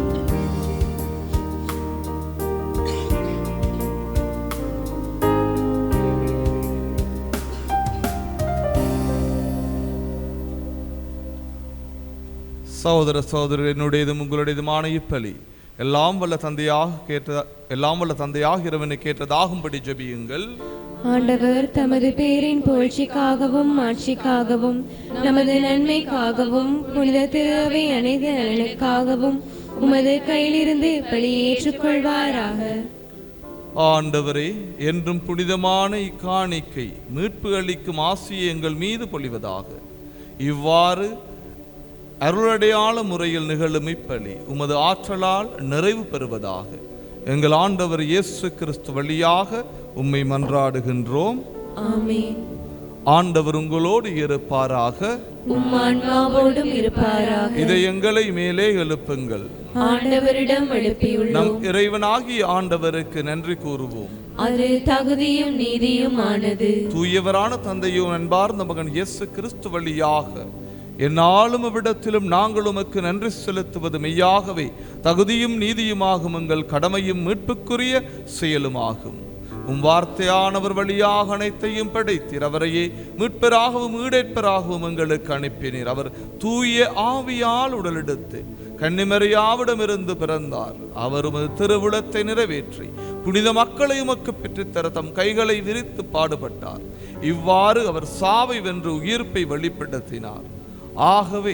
சகோதர சகோதரர், என்னுடையதும் உங்களுடையதுமான இப்பலி எல்லாம் வல்ல தந்தையாக இறைவனை கேட்டதாகும்படி ஜெபியுங்கள். ஆண்டவர் தமது பேரின் புகழ்ச்சிக்காகவும் ஆட்சிக்காகவும் நமது நன்மைக்காகவும் புனித திருவை அனைத்து நலனுக்காகவும் உமது கையிலிருந்து பலியை ஏற்றுக்கொள்வாராக. ஆண்டவரே, என்றும் புனிதமான இக்காணிக்கை மீட்பு அளிக்கும் ஆசியை எங்கள் மீது பொழிவதாக. இவ்வாறு அருளடையாள முறையில் நிகழும் இப்பலி உமது ஆற்றலால் நிறைவு பெறுவதாக. எங்கள் ஆண்டவர் இயேசு கிறிஸ்து வழியாக உம்மை மன்றாடுகின்றோம். ஆமென். ஆண்டவர் உங்களோடு இருப்பாராக. உம் ஆன்மாவோடும் இருப்பாராக. இதை எங்களை மேலே எழுப்புங்கள். ஆண்டவரிடம் எழுப்பியுள்ளோம். நம் இறைவனாகிய ஆண்டவருக்கு நன்றி கூறுவோம். அது தகுதியும் நீதியுமானது. தூயவரான தந்தையும் அன்பார்ந்த மகன் இயேசு கிறிஸ்து வழியாக என்னாலும் அவ்விடத்திலும் நாங்கள் உமக்கு நன்றி செலுத்துவது மெய்யாகவே தகுதியும் நீதியுமாகும், எங்கள் கடமையும் மீட்புக்குரிய செயலுமாகும். உம் வார்த்தையானவர் வழியாக அனைத்தையும் படைத்தீர். அவரையே மீட்பராகவும் ஈடேற்பராகவும் எங்களுக்கு அனுப்பினீர். அவர் தூய ஆவியால் உடலெடுத்து கன்னிமரியாவிடமிருந்து பிறந்தார். அவர் உமது திருவுளத்தை நிறைவேற்றி புனித மக்களை உமக்கு பெற்றுத்தர தம் கைகளை விரித்து பாடுபட்டார். இவ்வாறு அவர் சாவை வென்று உயிர்ப்பை வெளிப்படுத்தினார். ஆகவே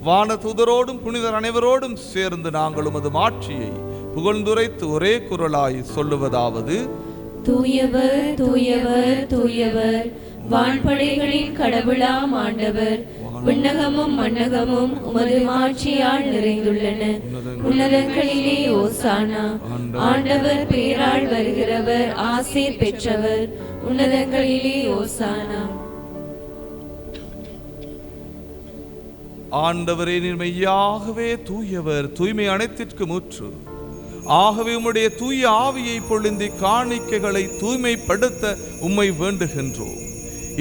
வானதூதரோடும் புனிதர் அனைவரோடும் சேர்ந்து நாங்கள் உமது மாட்சியை புகழ்ந்துரைத்து ஒரே குரலாய் சொல்லுவதாவது: தூயவர் தூயவர் தூயவர், வான்படைகளின் கடவுளாம் ஆண்டவர். விண்ணகமும் மண்ணகமும் உமது மாட்சியால் நிறைந்துள்ளன. உன்னதங்களிலே ஓசானா. ஆண்டவர் பேரால் வருகிறவர் ஆசீர் பெற்றவர். உன்னதங்களிலே ஓசானா. ஆண்டவரே, நீர் மெய்யாகவே தூயவர், தூய்மை அனைத்திற்கு முற்று. ஆகவே உம்முடைய தூய ஆவியை பொழிந்தி காணிக்கைகளை தூய்மைப்படுத்த உம்மை வேண்டுகின்றோம்.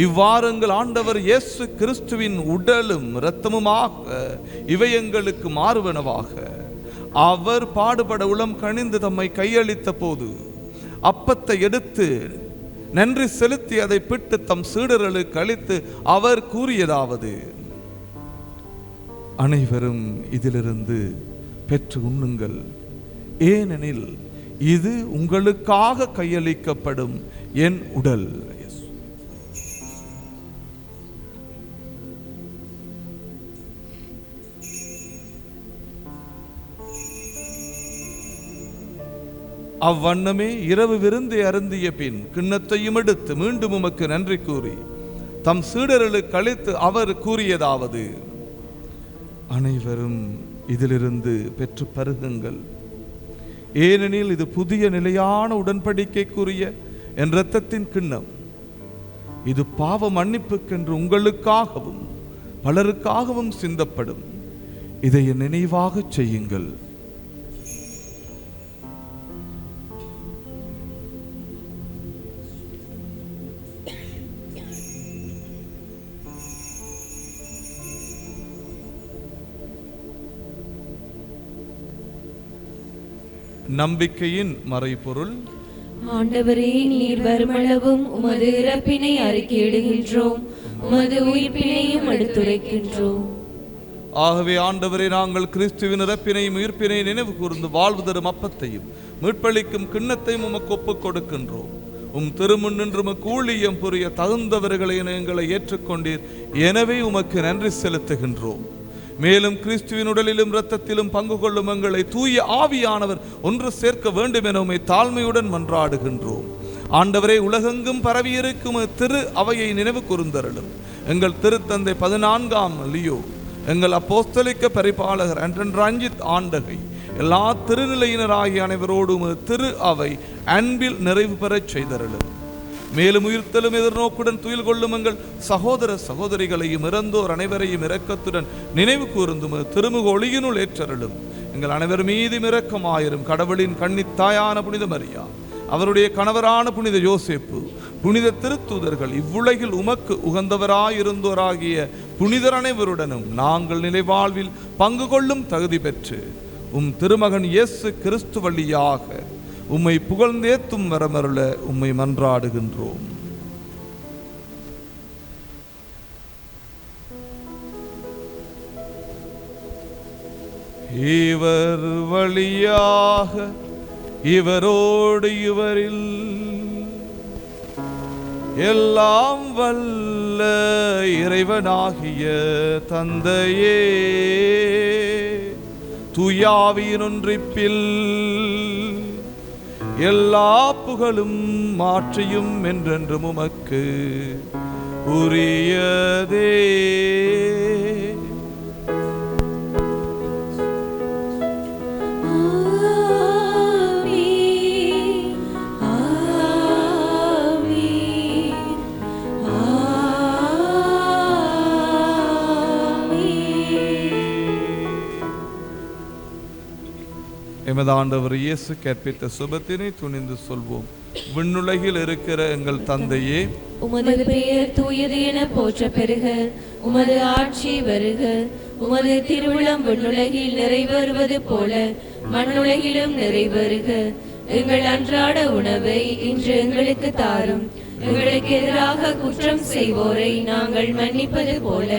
இவ்வாறு எங்கள் ஆண்டவர் இயேசு கிறிஸ்துவின் உடலும் இரத்தமுமாக இவை எங்களுக்கு மாறுவனவாக. அவர் பாடுபட உளம் கனிந்து தம்மை கையளித்த போது அப்பத்தை எடுத்து நன்றி செலுத்தி அதை பிட்டு தம் சீடர்களுக்கு அளித்து அவர் கூறியதாவது: அனைவரும் இதிலிருந்து பெற்று உண்ணுங்கள், ஏனெனில் இது உங்களுக்காக கையளிக்கப்படும் என் உடல். அவ்வண்ணமே இரவு விருந்தை அருந்திய பின் கிண்ணத்தையும் எடுத்து மீண்டும் உமக்கு நன்றி கூறி தம் சீடர்களுக்கு அளித்து அவர் கூறியதாவது: அனைவரும் இதிலிருந்து பெற்று பருகுங்கள், ஏனெனில் இது புதிய நிலையான உடன்படிக்கைக்குரிய என் இரத்தத்தின் கிண்ணம். இது பாவ மன்னிப்புக்கென்று உங்களுக்காகவும் பலருக்காகவும் சிந்தப்படும். இதை என் நினைவாக செய்யுங்கள். நம்பிக்கையின் மறைபொருள்: ஆண்டவரே, நீர் வருமளவும் உமது இறப்பினை அறிக்கையிடுகின்றோம், உமது உயிர்ப்பினையும் எடுத்துரைக்கின்றோம். ஆகவே ஆண்டவரே, நாங்கள் கிறிஸ்துவின் இறப்பினையும் உயிர்ப்பினையும் நினைவு கூர்ந்து வாழ்வு தரும் அப்பத்தையும் மீட்பளிக்கும் கிண்ணத்தையும் உமக்கு ஒப்புக் கொடுக்கின்றோம். உம் திருமுன் நின்று உமக்கு ஊழியம் புரிய தகுந்தவர்களை எங்களை ஏற்றுக்கொண்டீர். எனவே உமக்கு நன்றி செலுத்துகின்றோம். மேலும் கிறிஸ்துவின் உடலிலும் இரத்தத்திலும் பங்கு கொள்ளும் எங்களை தூய ஆவியானவர் ஒன்று சேர்க்க வேண்டும் என உம்மை தாழ்மையுடன் மன்றாடுகின்றோம். ஆண்டவரே, உலகெங்கும் பரவியிருக்கும் திரு அவையை நினைவு கூர்ந்தருளும். எங்கள் திருத்தந்தை 14ஆம் லியோ, எங்கள் அப்போஸ்தலிக்க பரிபாலகர் அன்டன் ரஞ்சித் ஆண்டகை, எல்லா திருநிலையினராகிய அனைவரோடும் திரு அவை அன்பில் நிறைவு பெறச் செய்தருளும். மேலும் உயிர்த்தலும் எதிர்நோக்குடன் துயில் கொள்ளும் எங்கள் சகோதர சகோதரிகளையும் இறந்தோர் அனைவரையும் இரக்கத்துடன் நினைவு கூர்ந்தும் திருமுக ஒளியினுள் ஏற்றருளும். எங்கள் அனைவர் மீதும் இரக்கமாயிரும். கடவுளின் கன்னித்தாயான புனித மரியா, அவருடைய கணவரான புனித யோசேப்பு, புனித திருத்தூதர்கள், இவ்வுலகில் உமக்கு உகந்தவராயிருந்தோராகிய புனிதர் அனைவருடனும் நாங்கள் நிலைவாழ்வில் பங்கு கொள்ளும் தகுதி பெற்று உம் திருமகன் இயேசு கிறிஸ்து வழியாக உம்மை புகழ்ந்தேத்தும் வரமருள உம்மை மன்றாடுகின்றோம். இவர் வழியாக, இவரோடு, இவரில் எல்லாம் வல்ல இறைவனாகிய தந்தையே, தூயாவியின் ஒன்றிப்பில் எல்லா புகழும் மாற்றியும் என்றென்றும் உமக்கு உரியதே. எமது ஆண்டவர் இயேசு கற்பித்த சுபத்தினை துணிந்து சொல்வோம். விண்ணுலகில் இருக்கிற எங்கள் தந்தையே, உமது பெயர் தூயது என போற்ற பெறுக. உமது ஆட்சி வருக. உமது திருவுளம் விண்ணுலகில் நிறைவேறுவது போல மண்ணுலகிலும் நிறைவேறுக. எங்கள் அன்றாட உணவை இன்று எங்களுக்கு தாரும். எங்களுக்கு எதிராக குற்றம் செய்வோரை நாங்கள் மன்னிப்பது போல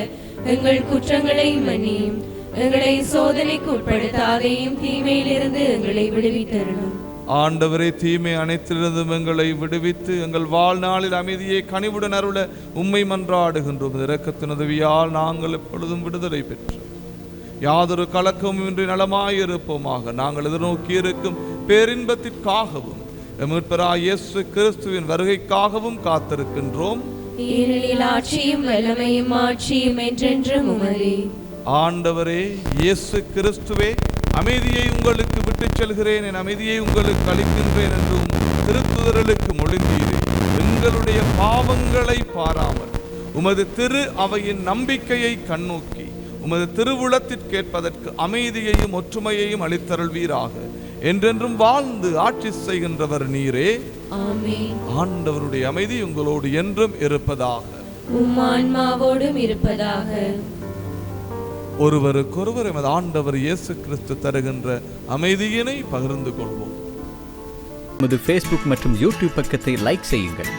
எங்கள் குற்றங்களை மன்னியும். எங்களை சோதனைக்கு உட்படுத்தாதையும் தீமையிலிருந்து எங்களை விடுவித்தருளும். ஆண்டவரே, தீமை அனைத்திலிருந்தும் எங்களை விடுவித்து எங்கள் வாழ்நாளில் அமைதியை கனிவுடன் அருள உம்மை மன்றாடுகின்றோம். இரக்கத்தின் உதவியால் நாங்கள் எப்பொழுதும் விடுதலை பெற்று யாதொரு கலக்கமும் இன்றி நலமாயிருப்போமாக. நாங்கள் எதிர்நோக்கி இருக்கும் பேரின்பத்திற்காகவும் மீட்பராகிய இயேசு கிறிஸ்துவின் வருகைக்காகவும் காத்திருக்கின்றோம். ஏனெனில் ஆட்சியும் வல்லமையும் ஆட்சியும் என்றென்றும் உமதே. ஆண்டவரே இயேசு கிறிஸ்துவே, அமைதியை உங்களுக்கு விட்டுச் செல்கிறேன், என் அமைதியை உங்களுக்கு அளிக்கின்றேன் என்றும் திருத்துதர்களுக்கு மொழிந்தீரே. எங்களுடைய பாவங்களை பாராமல் உமது திரு அவையின் நம்பிக்கையை கண்ணோக்கி உமது திருவுளத்திற்கேற்பதற்கு அமைதியையும் ஒற்றுமையையும் அளித்தருள்வீராக. என்றென்றும் வாழ்ந்து ஆட்சி செய்கின்றவர் நீரே. ஆமென். ஆண்டவருடைய அமைதி உங்களோடு என்றும் இருப்பதாக. உம் ஆன்மாவோடும் இருப்பதாக. ஒருவருக்கொருவர் எமது ஆண்டவர் இயேசு கிறிஸ்து தருகின்ற அமைதியினை பகிர்ந்து கொள்வோம். நமது ஃபேஸ்புக் மற்றும் யூடியூப் பக்கத்தை லைக் செய்யுங்கள்.